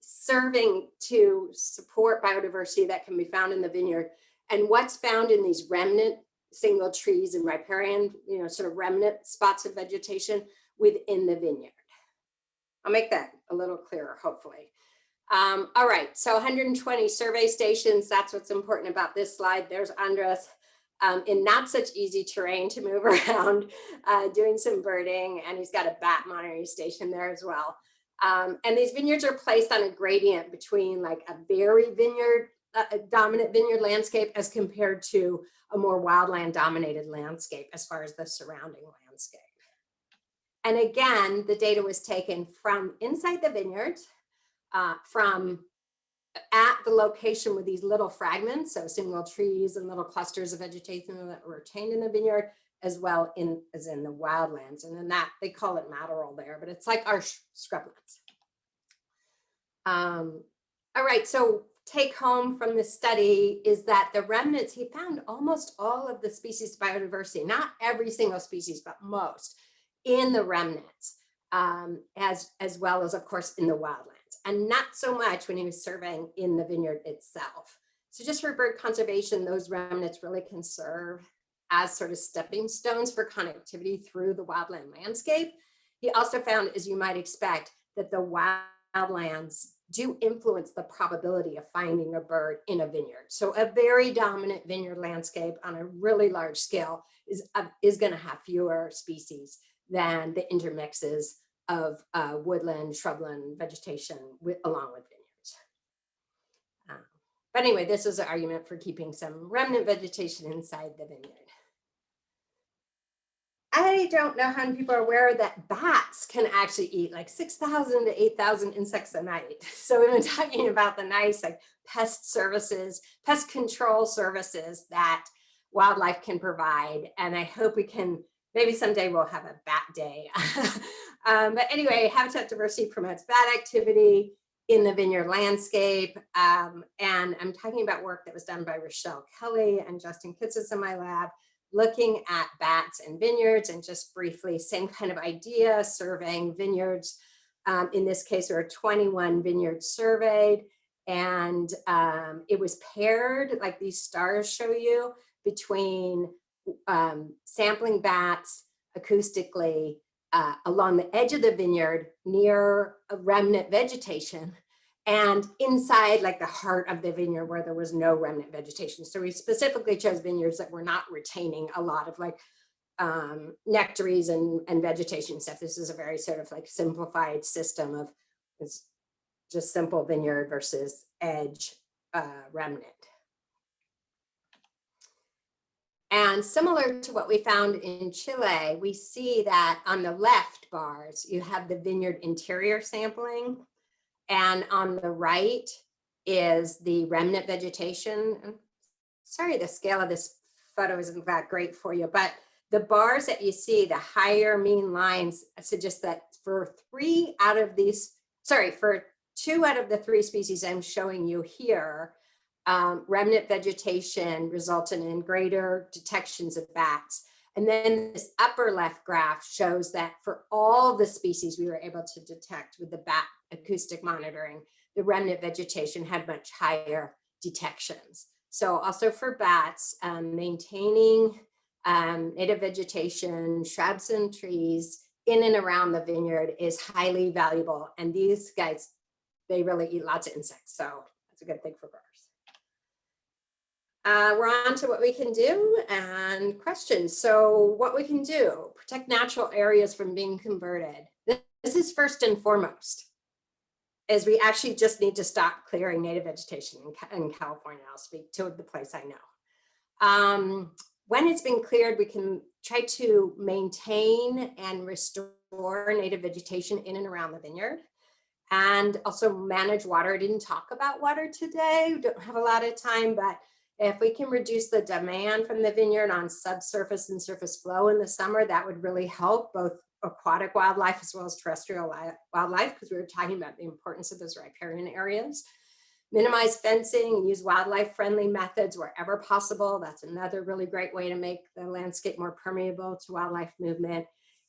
serving to support biodiversity that can be found in the vineyard? And what's found in these remnant single trees and riparian, sort of remnant spots of vegetation within the vineyard? I'll make that a little clearer, hopefully. All right, so 120 survey stations. That's what's important about this slide. There's Andres in not such easy terrain to move around, doing some birding, and he's got a bat monitoring station there as well. And these vineyards are placed on a gradient between like a very dominant vineyard landscape as compared to a more wildland dominated landscape as far as the surrounding landscape. And again, the data was taken from inside the vineyards, from at the location with these little fragments, so single trees and little clusters of vegetation that were retained in the vineyard, as well as in the wildlands. And then that, they call it matterhorn there, but it's like our scrublands. All right, so take home from this study is that the remnants, he found almost all of the species biodiversity, not every single species, but most in the remnants, as well as, of course, in the wildlands, and not so much when he was surveying in the vineyard itself. So just for bird conservation, those remnants really can serve as sort of stepping stones for connectivity through the wildland landscape. He also found, as you might expect, that the wildlands do influence the probability of finding a bird in a vineyard. So a very dominant vineyard landscape on a really large scale is going to have fewer species than the intermixes of woodland, shrubland, vegetation along with vineyards. But anyway, this is an argument for keeping some remnant vegetation inside the vineyard. I don't know how many people are aware that bats can actually eat like 6,000 to 8,000 insects a night. So we've been talking about the nice like pest services, pest control services that wildlife can provide. And I hope we can, maybe someday we'll have a bat day. But anyway, habitat diversity promotes bat activity in the vineyard landscape. And I'm talking about work that was done by Rochelle Kelly and Justin Kitsis in my lab, looking at bats and vineyards, and just briefly, same kind of idea, surveying vineyards. In this case, there were 21 vineyards surveyed, and it was paired, like these stars show you, between sampling bats acoustically along the edge of the vineyard near a remnant vegetation, and inside like the heart of the vineyard where there was no remnant vegetation. So we specifically chose vineyards that were not retaining a lot of like nectaries and vegetation stuff. This is a very sort of like simplified system of it's just simple vineyard versus edge remnant. And similar to what we found in Chile, we see that on the left bars, you have the vineyard interior sampling. And on the right is the remnant vegetation. Sorry, the scale of this photo isn't that great for you, but the bars that you see, the higher mean lines suggest that for 2 out of the 3 species I'm showing you here, remnant vegetation resulted in greater detections of bats. And then this upper left graph shows that for all the species we were able to detect with the bat acoustic monitoring, the remnant vegetation had much higher detections. So also for bats, maintaining native vegetation, shrubs and trees in and around the vineyard is highly valuable. And these guys, they really eat lots of insects. So that's a good thing for birds. We're on to what we can do and questions. So what we can do, protect natural areas from being converted. This is first and foremost, is we actually just need to stop clearing native vegetation in California. I'll speak to the place I know. When it's been cleared, we can try to maintain and restore native vegetation in and around the vineyard. And also manage water. I didn't talk about water today. We don't have a lot of time, but if we can reduce the demand from the vineyard on subsurface and surface flow in the summer, that would really help both aquatic wildlife as well as terrestrial wildlife, because we were talking about the importance of those riparian areas. Minimize fencing and use wildlife-friendly methods wherever possible. That's another really great way to make the landscape more permeable to wildlife movement.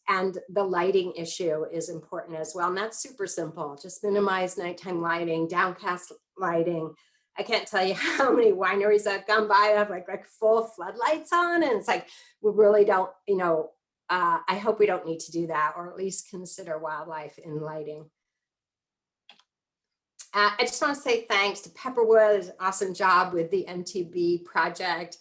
And the lighting issue is important as well. And that's super simple. Just minimize nighttime lighting, downcast lighting. I can't tell you how many wineries I've gone by of like full floodlights on. And it's like, we really don't, I hope we don't need to do that, or at least consider wildlife in lighting. I just want to say thanks to Pepperwood. It's an awesome job with the MTB project,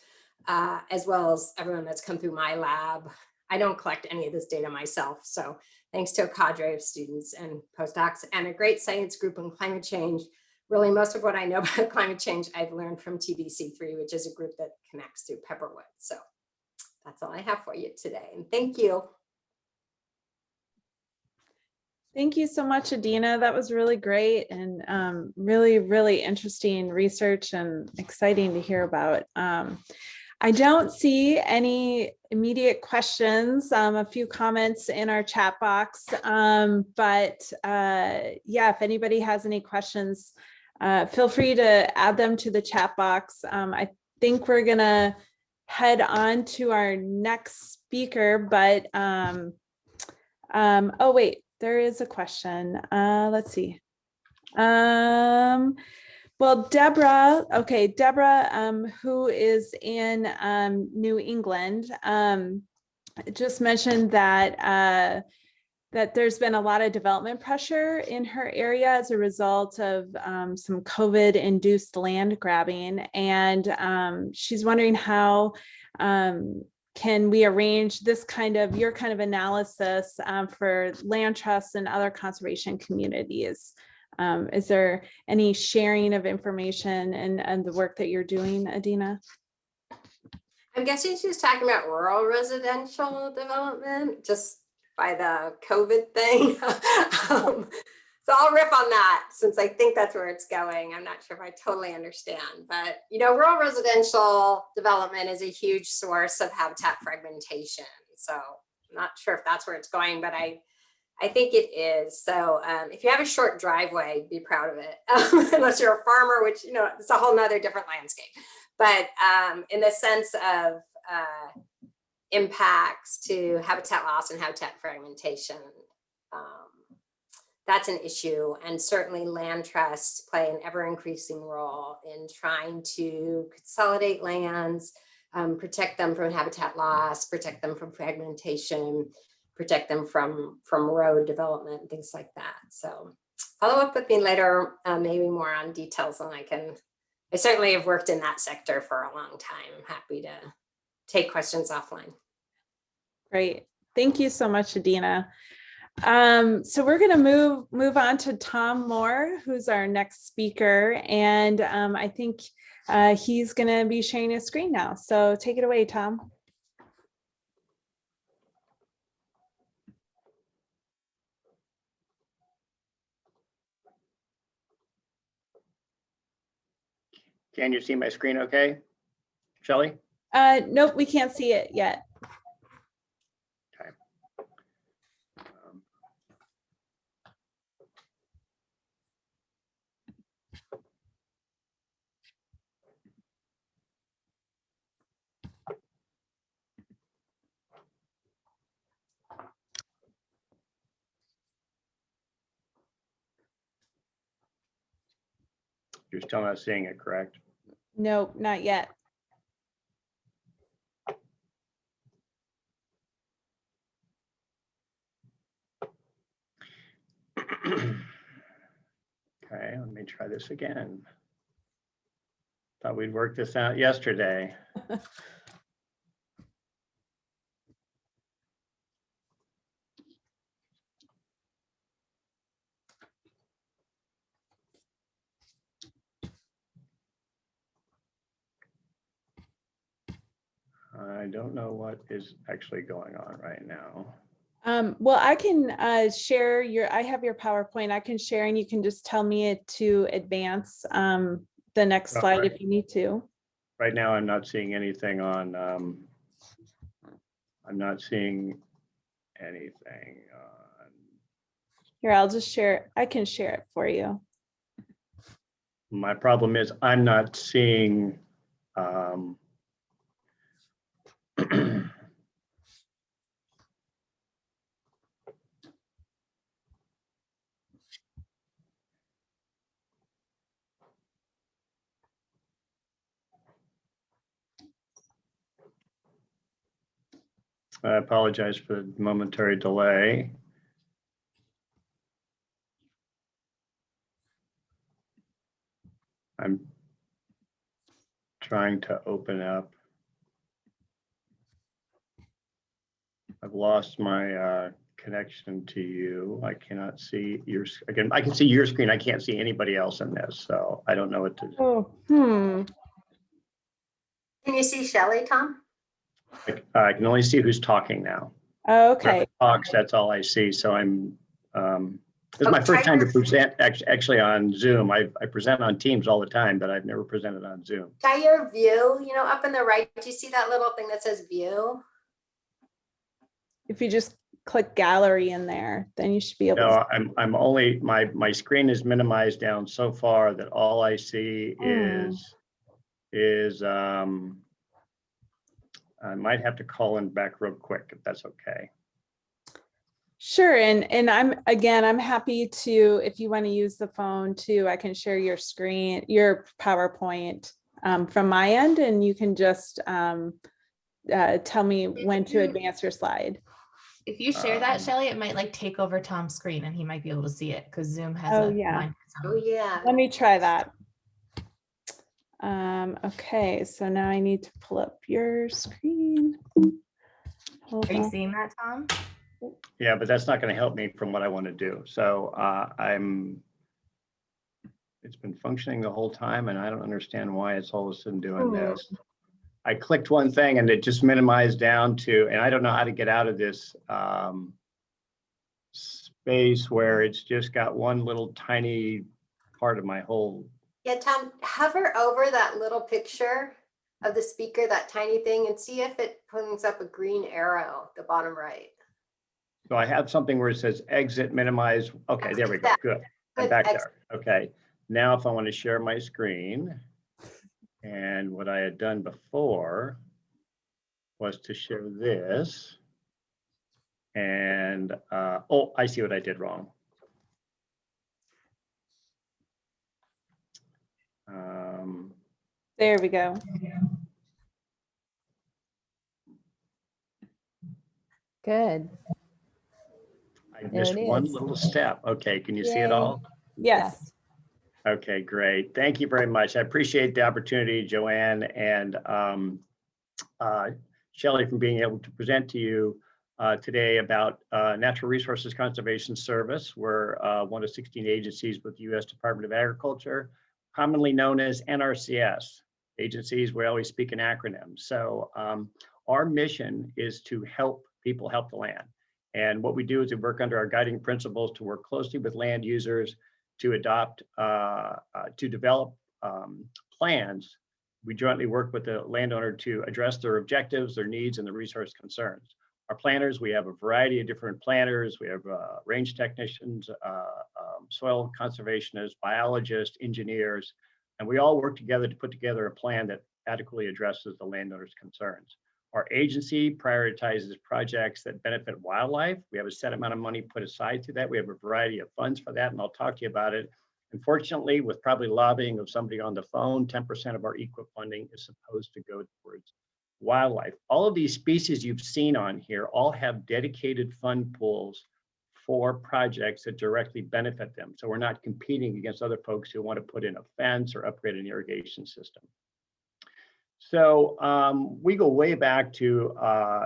as well as everyone that's come through my lab. I don't collect any of this data myself. So thanks to a cadre of students and postdocs and a great science group on climate change. Really, most of what I know about climate change, I've learned from TBC3, which is a group that connects through Pepperwood. So that's all I have for you today. And thank you. Thank you so much, Adina. That was really great and really, really interesting research and exciting to hear about. I don't see any immediate questions, a few comments in our chat box, but yeah, if anybody has any questions, feel free to add them to the chat box. I think we're gonna head on to our next speaker, but oh wait, there is a question. Let's see. Well, Deborah, okay, Deborah, who is in New England, just mentioned that that there's been a lot of development pressure in her area as a result of some COVID-induced land grabbing, and she's wondering how can we arrange this kind of your kind of analysis for land trusts and other conservation communities. Is there any sharing of information and the work that you're doing, Adina? I'm guessing she's talking about rural residential development, just by the COVID thing. So I'll riff on that since I think that's where it's going. I'm not sure if I totally understand, but rural residential development is a huge source of habitat fragmentation. So I'm not sure if that's where it's going, but I think it is. So if you have a short driveway, be proud of it. Unless you're a farmer, which, it's a whole nother different landscape. But in the sense of impacts to habitat loss and habitat fragmentation, that's an issue. And certainly land trusts play an ever increasing role in trying to consolidate lands, protect them from habitat loss, protect them from fragmentation, protect them from road development and things like that. So follow up with me later, maybe more on details, and I certainly have worked in that sector for a long time. I'm happy to take questions offline. Great. Thank you so much, Adina. So we're going to move on to Tom Moore, who's our next speaker. And I think he's going to be sharing his screen now. So take it away, Tom. Can you see my screen okay, Shelley? Nope, we can't see it yet. Okay. You're still not seeing it, correct? Nope, not yet. Okay, let me try this again. Thought we'd worked this out yesterday. I don't know what is actually going on right now. Well, I can share I have your PowerPoint. I can share and you can just tell me it to advance the next slide if you need to. Right now, I'm not seeing anything on, I'm not seeing anything on. Here, I'll just share. I can share it for you. My problem is I'm not seeing I apologize for the momentary delay. I'm trying to open up. I've lost my connection to you. I cannot see yours again. I can see your screen. I can't see anybody else in this, so I don't know what to do. Oh, Can you see Shelley, Tom? I can only see who's talking now. Okay. Whoever talks, that's all I see. So I'm. This is my first time to present actually on Zoom. I present on Teams all the time, but I've never presented on Zoom. Try your view, up in the right, do you see that little thing that says view? If you just click gallery in there, then you should be able No, to. I'm only, my screen is minimized down so far that all I see is I might have to call in back real quick if that's okay. Sure, and I'm happy to, if you want to use the phone too, I can share your screen, your PowerPoint from my end, and you can just tell me when to advance your slide. If you share that, Shelley, it might like take over Tom's screen and he might be able to see it because Zoom has Oh, a yeah. Oh yeah. Let me try that. Okay, so now I need to pull up your screen. Hold Are you on. seeing that, Tom? Yeah, but that's not going to help me from what I want to do. So it's been functioning the whole time and I don't understand why it's all of a sudden doing this. I clicked one thing and it just minimized down to, and I don't know how to get out of this space where it's just got one little tiny part of my whole. Yeah, Tom, hover over that little picture of the speaker, that tiny thing, and see if it brings up a green arrow at the bottom right. So I have something where it says exit, minimize. Okay, there we go. Good. I'm back there. Okay. Now if I want to share my screen, and what I had done before was to share this. And oh, I see what I did wrong. There we go. Good. I There missed it one is. little step. Okay, can you see it Yay. all? Yes. Okay, great. Thank you very much. I appreciate the opportunity, Joanne and Shelley, from being able to present to you today about Natural Resources Conservation Service. We're one of 16 agencies with the U.S. Department of Agriculture, commonly known as NRCS. Agencies, we always speak in acronyms. So our mission is to help people help the land. And what we do is we work under our guiding principles to work closely with land users to adopt, to develop plans. We jointly work with the landowner to address their objectives, their needs, and the resource concerns. Our planners, we have a variety of different planners. We have range technicians, soil conservationists, biologists, engineers, and we all work together to put together a plan that adequately addresses the landowner's concerns. Our agency prioritizes projects that benefit wildlife. We have a set amount of money put aside to that. We have a variety of funds for that, and I'll talk to you about it. Unfortunately, with probably lobbying of somebody on the phone, 10% of our EQIP funding is supposed to go towards wildlife. All of these species you've seen on here all have dedicated fund pools for projects that directly benefit them. So we're not competing against other folks who want to put in a fence or upgrade an irrigation system. So we go way back to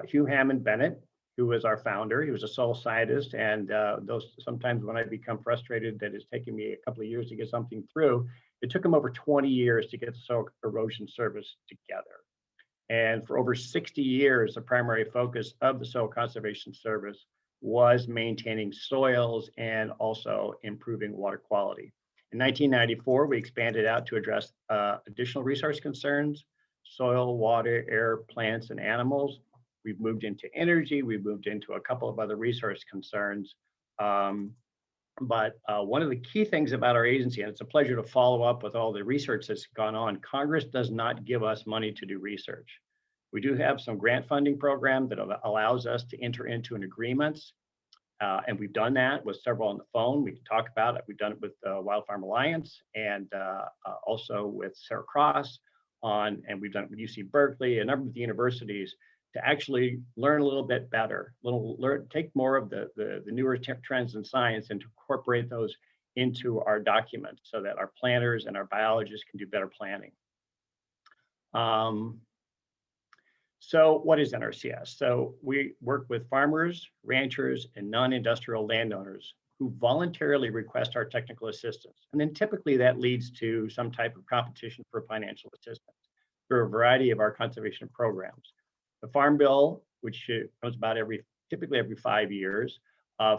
Hugh Hammond Bennett, who was our founder. He was a soil scientist, and those sometimes when I become frustrated that it's taken me a couple of years to get something through, it took him over 20 years to get the soil erosion service together. And for over 60 years, the primary focus of the Soil Conservation Service was maintaining soils and also improving water quality. In 1994, we expanded out to address additional resource concerns: soil, water, air, plants, and animals. We've moved into energy. We've moved into a couple of other resource concerns. But one of the key things about our agency, and it's a pleasure to follow up with all the research that's gone on, Congress does not give us money to do research. We do have some grant funding program that allows us to enter into an agreements. And we've done that with several on the phone. We can talk about it. We've done it with Wild Farm Alliance and also with Sarah Cross and we've done it with UC Berkeley, a number of the universities, to actually learn a little bit better, take more of the newer trends in science and to incorporate those into our documents so that our planners and our biologists can do better planning. So what is NRCS? So we work with farmers, ranchers, and non-industrial landowners who voluntarily request our technical assistance. And then typically that leads to some type of competition for financial assistance through a variety of our conservation programs. The Farm Bill, which comes about typically every 5 years,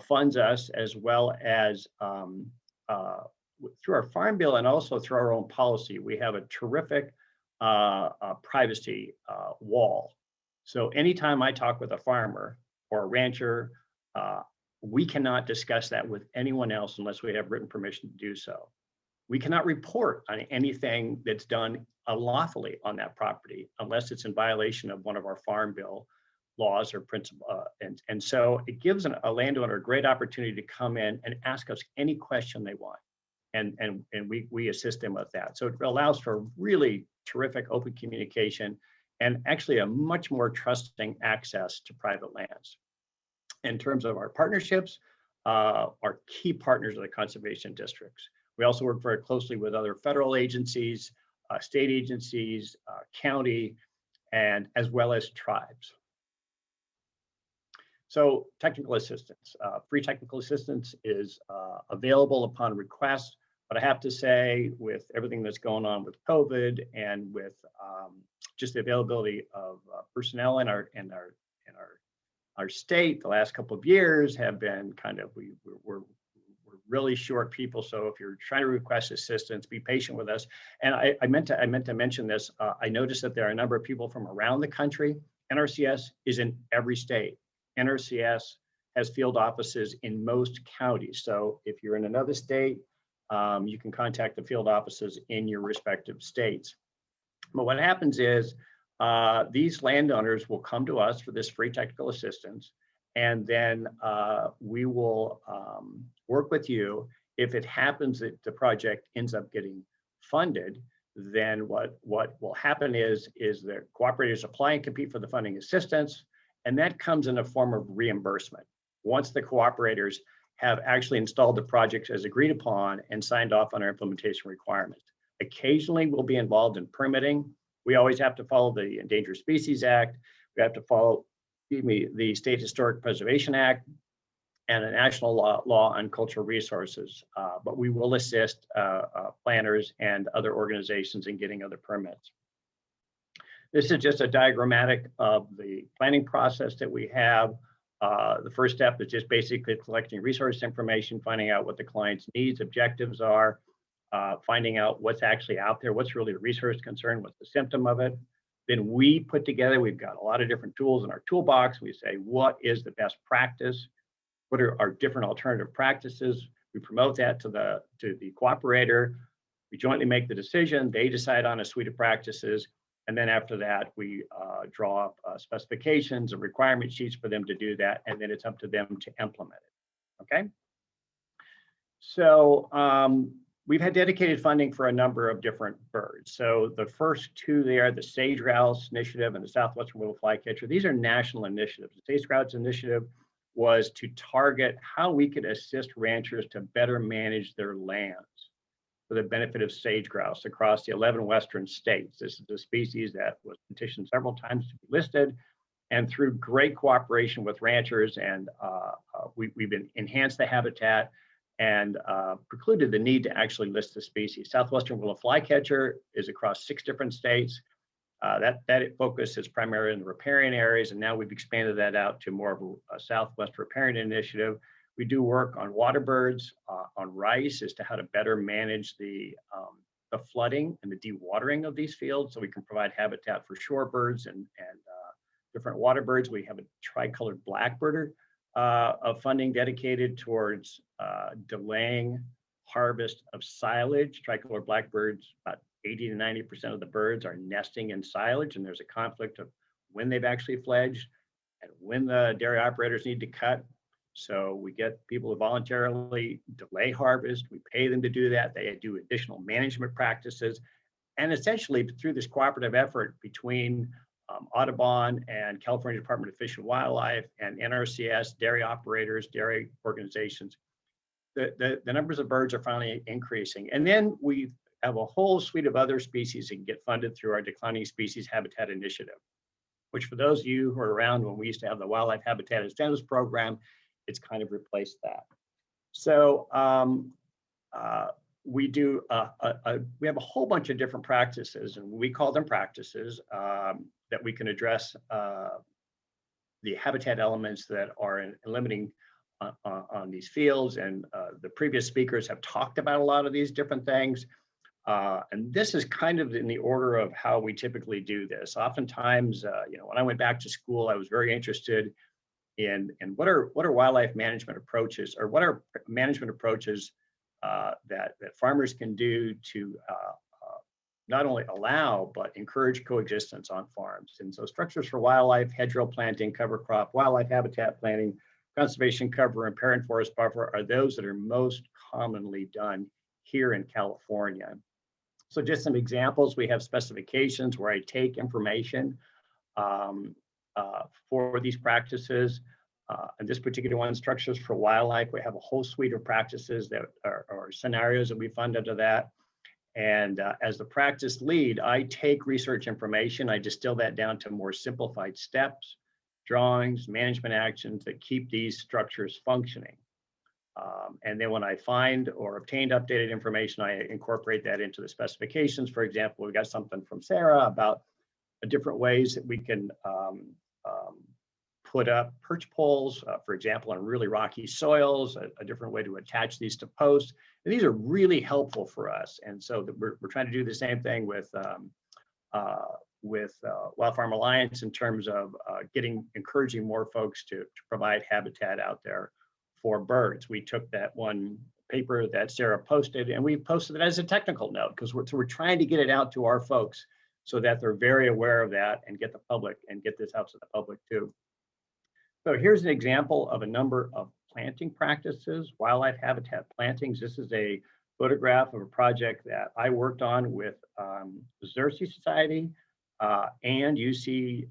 funds us, as well as through our Farm Bill and also through our own policy. We have a terrific privacy wall. So anytime I talk with a farmer or a rancher, we cannot discuss that with anyone else unless we have written permission to do so. We cannot report on anything that's done unlawfully on that property unless it's in violation of one of our Farm Bill laws or principle. And so it gives a landowner a great opportunity to come in and ask us any question they want. And we assist them with that. So it allows for really terrific open communication and actually a much more trusting access to private lands. In terms of our partnerships, our key partners are the conservation districts. We also work very closely with other federal agencies, state agencies, county, and as well as tribes. So technical assistance, free technical assistance is available upon request. But I have to say, with everything that's going on with COVID and with just the availability of personnel in our state, the last couple of years have been kind of we're really short people. So if you're trying to request assistance, be patient with us. And I meant to mention this. I noticed that there are a number of people from around the country. NRCS is in every state. NRCS has field offices in most counties. So if you're in another state, you can contact the field offices in your respective states. But what happens is these landowners will come to us for this free technical assistance, and then we will work with you. If it happens that the project ends up getting funded, then what will happen is the cooperators apply and compete for the funding assistance, and that comes in a form of reimbursement. once the cooperators have actually installed the projects as agreed upon and signed off on our implementation requirements. Occasionally, we'll be involved in permitting. We always have to follow the Endangered Species Act. We have to follow, the State Historic Preservation Act and a national law on cultural resources. But we will assist planners and other organizations in getting other permits. This is just a diagrammatic of the planning process that we have. The first step is just basically collecting resource information, finding out what the client's needs, objectives are, finding out what's actually out there, what's really a resource concern, what's the symptom of it. Then we put together, we've got a lot of different tools in our toolbox. We say, what is the best practice? What are our different alternative practices? We promote that to the cooperator. We jointly make the decision. They decide on a suite of practices. And then after that, we draw up specifications and requirement sheets for them to do that. And then it's up to them to implement it. Okay. So we've had dedicated funding for a number of different birds. So the first two there, the Sage Grouse Initiative and the Southwestern Willow Flycatcher, these are national initiatives. The Sage Grouse Initiative was to target how we could assist ranchers to better manage their lands for the benefit of sage grouse across the 11 Western states. This is a species that was petitioned several times to be listed, and through great cooperation with ranchers, and we've been enhanced the habitat and precluded the need to actually list the species. Southwestern Willow Flycatcher is across 6 different states. That focus is primarily in the riparian areas, and now we've expanded that out to more of a Southwest riparian initiative. We do work on water birds, on rice, as to how to better manage the flooding and the dewatering of these fields, so we can provide habitat for shorebirds and different water birds. We have a tricolored blackbirder of funding dedicated towards delaying harvest of silage. Tricolored blackbirds, about 80 to 90% of the birds are nesting in silage, and there's a conflict of when they've actually fledged and when the dairy operators need to cut. So we get people to voluntarily delay harvest. We pay them to do that. They do additional management practices. And essentially, through this cooperative effort between Audubon and California Department of Fish and Wildlife and NRCS, dairy operators, dairy organizations, the numbers of birds are finally increasing. And then we have a whole suite of other species that can get funded through our Declining Species Habitat Initiative, which, for those of you who are around when we used to have the Wildlife Habitat Incentives Program, it's kind of replaced that. So we have a whole bunch of different practices, and we call them practices that we can address the habitat elements that are limiting on these fields. And the previous speakers have talked about a lot of these different things. And this is kind of in the order of how we typically do this. Oftentimes, when I went back to school, I was very interested in what are wildlife management approaches, or what are management approaches that farmers can do to not only allow but encourage coexistence on farms. And so structures for wildlife, hedgerow planting, cover crop, wildlife habitat planting, conservation cover, and parent forest buffer are those that are most commonly done here in California. So just some examples: we have specifications where I take information for these practices. And this particular one, structures for wildlife, we have a whole suite of practices that are scenarios that we fund under that. And as the practice lead, I take research information, I distill that down to more simplified steps, drawings, management actions that keep these structures functioning. And then when I find or obtained updated information, I incorporate that into the specifications. For example, we got something from Sarah about different ways that we can put up perch poles, for example, on really rocky soils, a different way to attach these to posts. And these are really helpful for us. And so we're trying to do the same thing with Wild Farm Alliance in terms of encouraging more folks to provide habitat out there for birds. We took that one paper that Sarah posted and we posted it as a technical note, because we're trying to get it out to our folks so that they're very aware of that and get this out to the public too. So here's an example of a number of planting practices, wildlife habitat plantings. This is a photograph of a project that I worked on with the Is Nrcs Society and UC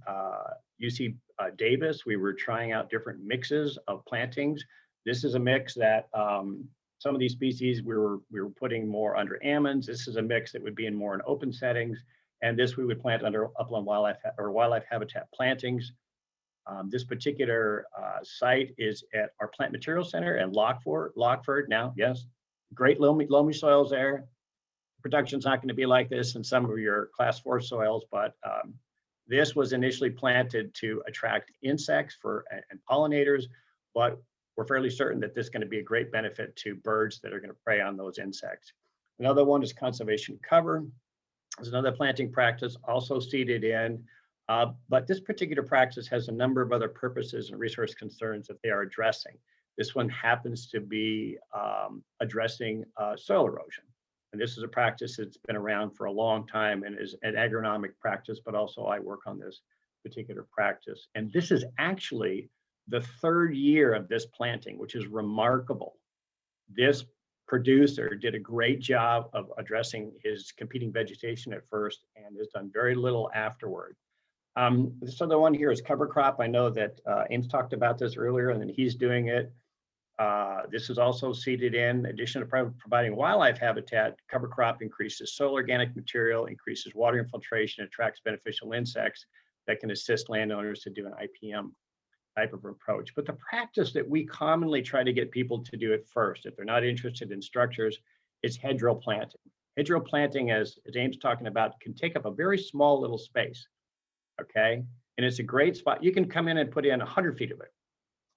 Davis, we were trying out different mixes of plantings. This is a mix that some of these species we were putting more under almonds. This is a mix that would be in more in open settings, and this we would plant under upland wildlife or wildlife habitat plantings. This particular site is at our Plant Material Center in Lockford. Now, yes, great loamy soils there. Production's not going to be like this in some of your class 4 soils, but this was initially planted to attract insects and pollinators, but we're fairly certain that this is going to be a great benefit to birds that are going to prey on those insects. Another one is conservation cover. There's another planting practice also seeded in, but this particular practice has a number of other purposes and resource concerns that they are addressing. This one happens to be addressing soil erosion. And this is a practice that's been around for a long time and is an agronomic practice, but also I work on this particular practice. And this is actually the 3rd year of this planting, which is remarkable. This producer did a great job of addressing his competing vegetation at first and has done very little afterward. This other one here is cover crop. I know that Ames talked about this earlier and then he's doing it. This is also seeded in addition to providing wildlife habitat. Cover crop increases soil organic material, increases water infiltration, attracts beneficial insects that can assist landowners to do an IPM type of approach. But the practice that we commonly try to get people to do it first, if they're not interested in structures, is hedgerow planting. Hedgerow planting, as Ames talking about, can take up a very small little space, okay? And it's a great spot. You can come in and put in 100 feet of it.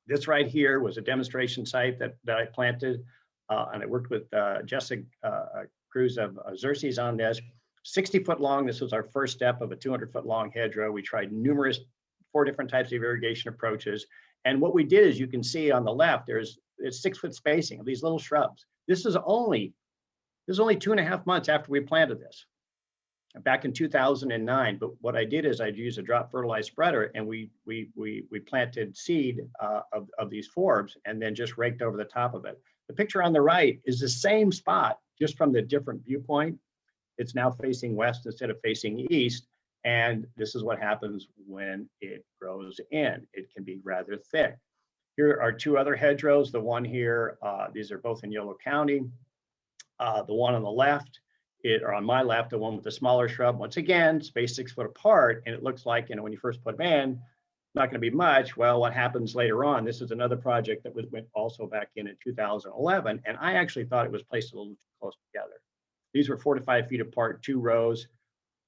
This right here was a demonstration site that I planted, and I worked with Jessica Cruz of Xerces on this. 60-foot long, this was our first step of a 200-foot long hedgerow. We tried 4 different types of irrigation approaches. And what we did is you can see on the left, it's 6-foot spacing of these little shrubs. This is only 2.5 months after we planted this, back in 2009. But what I did is I'd use a drop fertilized spreader and we planted seed of these forbs and then just raked over the top of it. The picture on the right is the same spot, just from the different viewpoint. It's now facing west instead of facing east. And this is what happens when it grows in. It can be rather thick. Here are 2 other hedgerows. The one here, these are both in Yolo County. The one on the left, or on my left, the one with the smaller shrub, once again, spaced 6 foot apart. And it looks like, when you first put them in, not going to be much. Well, what happens later on, this is another project that went also back in 2011. And I actually thought it was placed a little too close together. These were 4 to 5 feet apart, 2 rows,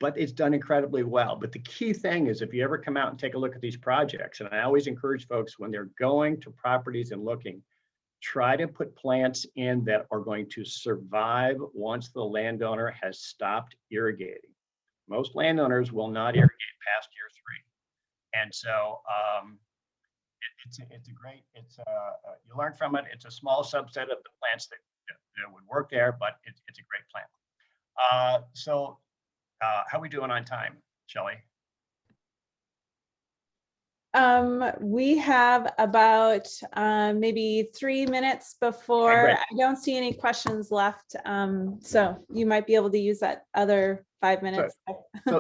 but it's done incredibly well. But the key thing is if you ever come out and take a look at these projects, and I always encourage folks when they're going to properties and looking, try to put plants in that are going to survive once the landowner has stopped irrigating. Most landowners will not irrigate past year 3. And so you learn from it. It's a small subset of the plants that would work there, but it's a great plant. So how are we doing on time, Shelley? We have about maybe 3 minutes before. Okay, I don't see any questions left. So you might be able to use that other 5 minutes.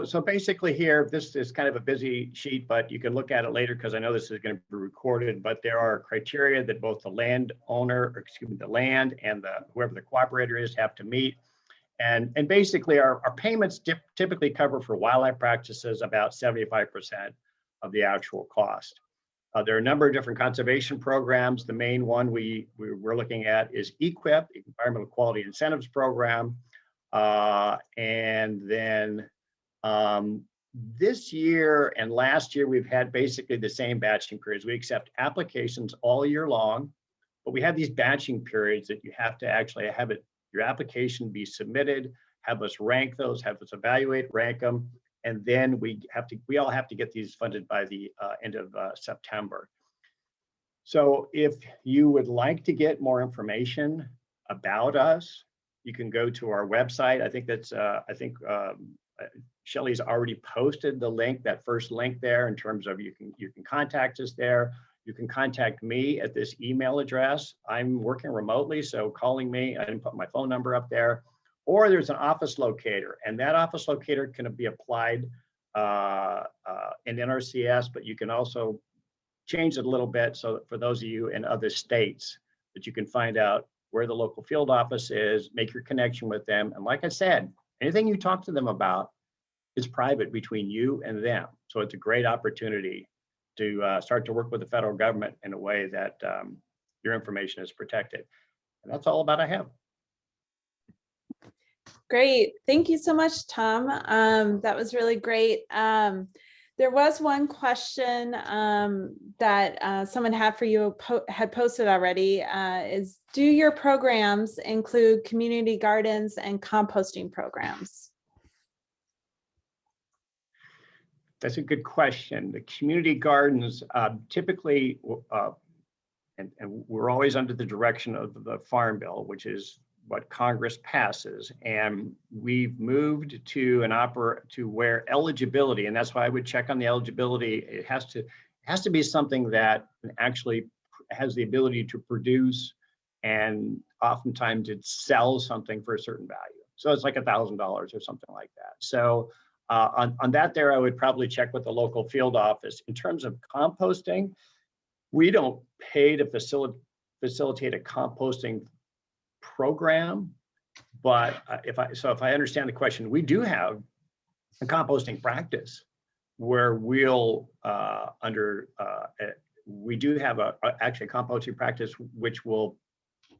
So basically here, this is kind of a busy sheet, but you can look at it later because I know this is going to be recorded, but there are criteria that both the landowner, or excuse me, the land and whoever the cooperator is have to meet. And basically our payments typically cover for wildlife practices about 75% of the actual cost. There are a number of different conservation programs. The main one we're looking at is EQIP, Environmental Quality Incentives Program. And then this year and last year, we've had basically the same batching periods. We accept applications all year long, but we have these batching periods that you have to actually have your application be submitted, have us rank those, have us evaluate, rank them, and then we all have to get these funded by the end of September. So if you would like to get more information about us, you can go to our website. I think Shelley's already posted the link, that first link there, in terms of you can contact us there. You can contact me at this email address. I'm working remotely, so calling me, I didn't put my phone number up there. Or there's an office locator, and that office locator can be applied in NRCS, but you can also change it a little bit so that for those of you in other states, that you can find out where the local field office is, make your connection with them. And like I said, anything you talk to them about is private between you and them. So it's a great opportunity to start to work with the federal government in a way that your information is protected. And that's all about I have. Great. Thank you so much, Tom. That was really great. There was one question that someone had for you, had posted already, is do your programs include community gardens and composting programs? That's a good question. The community gardens typically, and we're always under the direction of the Farm Bill, which is what Congress passes, and we've moved to to where eligibility, and that's why I would check on the eligibility. It has to be something that actually has the ability to produce, and oftentimes it sells something for a certain value. So it's like $1,000 or something like that. So on that there, I would probably check with the local field office. In terms of composting, we don't pay to facilitate a composting program, but if I understand the question, we do have a composting practice where we'll we do have actually a composting practice which will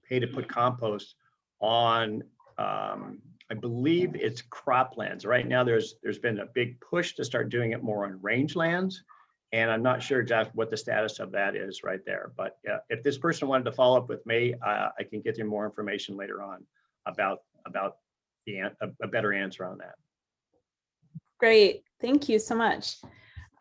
pay to put compost on I believe it's croplands. Right now there's been a big push to start doing it more on rangelands, and I'm not sure exactly what the status of that is right there. But if this person wanted to follow up with me, I can get you more information later on about a better answer on that. Great, thank you so much.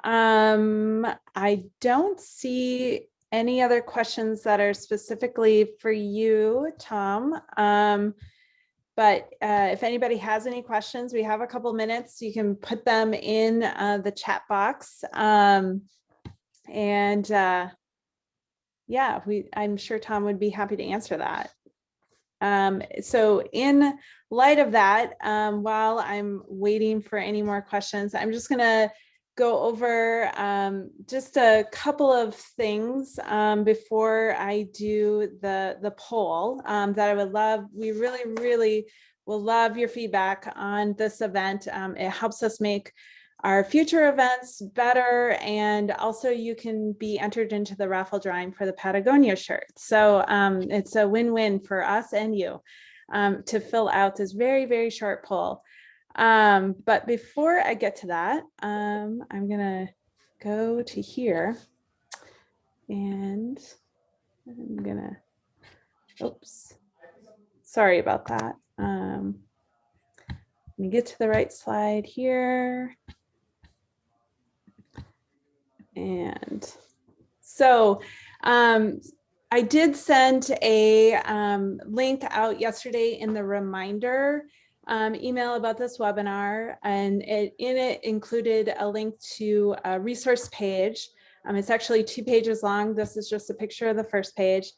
I don't see any other questions that are specifically for you, Tom. But if anybody has any questions, we have a couple minutes. You can put them in the chat box. Yeah, I'm sure Tom would be happy to answer that. So in light of that, while I'm waiting for any more questions, I'm just gonna go over just a couple of things before I do the poll that I would love. We really will love your feedback on this event. It helps us make our future events better, and also you can be entered into the raffle drawing for the Patagonia shirt. So it's a win-win for us and you to fill out this very short poll. But before I get to that, I'm gonna go to here and I'm gonna, oops, sorry about that. Let me get to the right slide here. And so I did send a link out yesterday in the reminder email about this webinar, and in it included a link to a resource page. It's actually 2 pages long. This is just a picture of the first page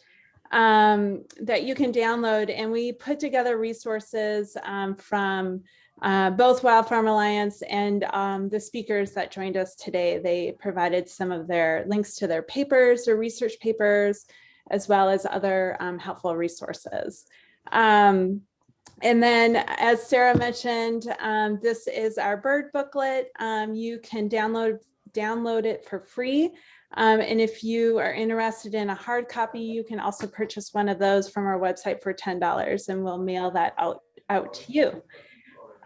that you can download, and we put together resources from both Wild Farm Alliance and the speakers that joined us today. They provided some of their links to their papers, their research papers, as well as other helpful resources. And then, as Sarah mentioned, this is our bird booklet. You can download it for free. And if you are interested in a hard copy, you can also purchase one of those from our website for $10, and we'll mail that out to you.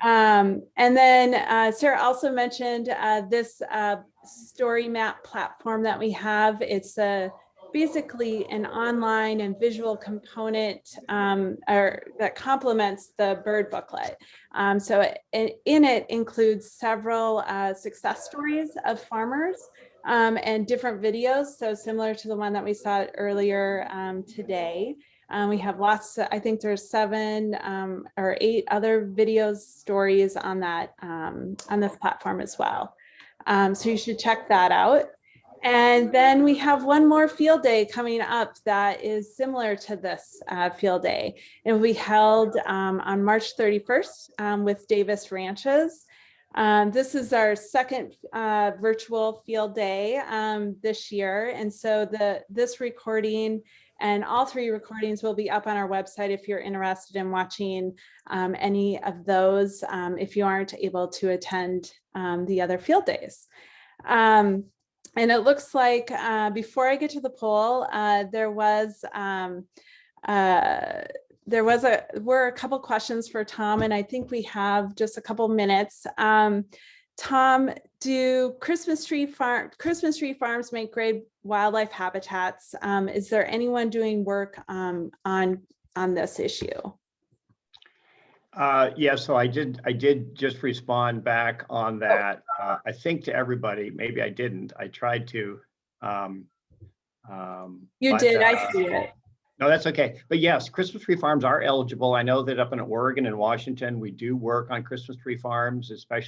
And then Sarah also mentioned this Storymap platform that we have. It's basically an online and visual component that complements the bird booklet. So in it includes several success stories of farmers and different videos. So similar to the one that we saw earlier today. We have lots, I think there's 7 or 8 other videos, stories on that, on this platform as well. So you should check that out. And then we have one more field day coming up that is similar to this field day. It will be held on March 31st with Davis Ranches. This is our second virtual field day this year. And so this recording and all 3 recordings will be up on our website if you're interested in watching any of those, if you aren't able to attend the other field days. And it looks like before I get to the poll, there were a couple questions for Tom, and I think we have just a couple minutes. Tom, do Christmas tree farms make great wildlife habitats? Is there anyone doing work on this issue? Yeah, so I did just respond back on that. I think to everybody, maybe I didn't. I tried to. You did, I see it. No, that's okay. But yes, Christmas tree farms are eligible. I know that up in Oregon and Washington, we do work on Christmas tree farms, especially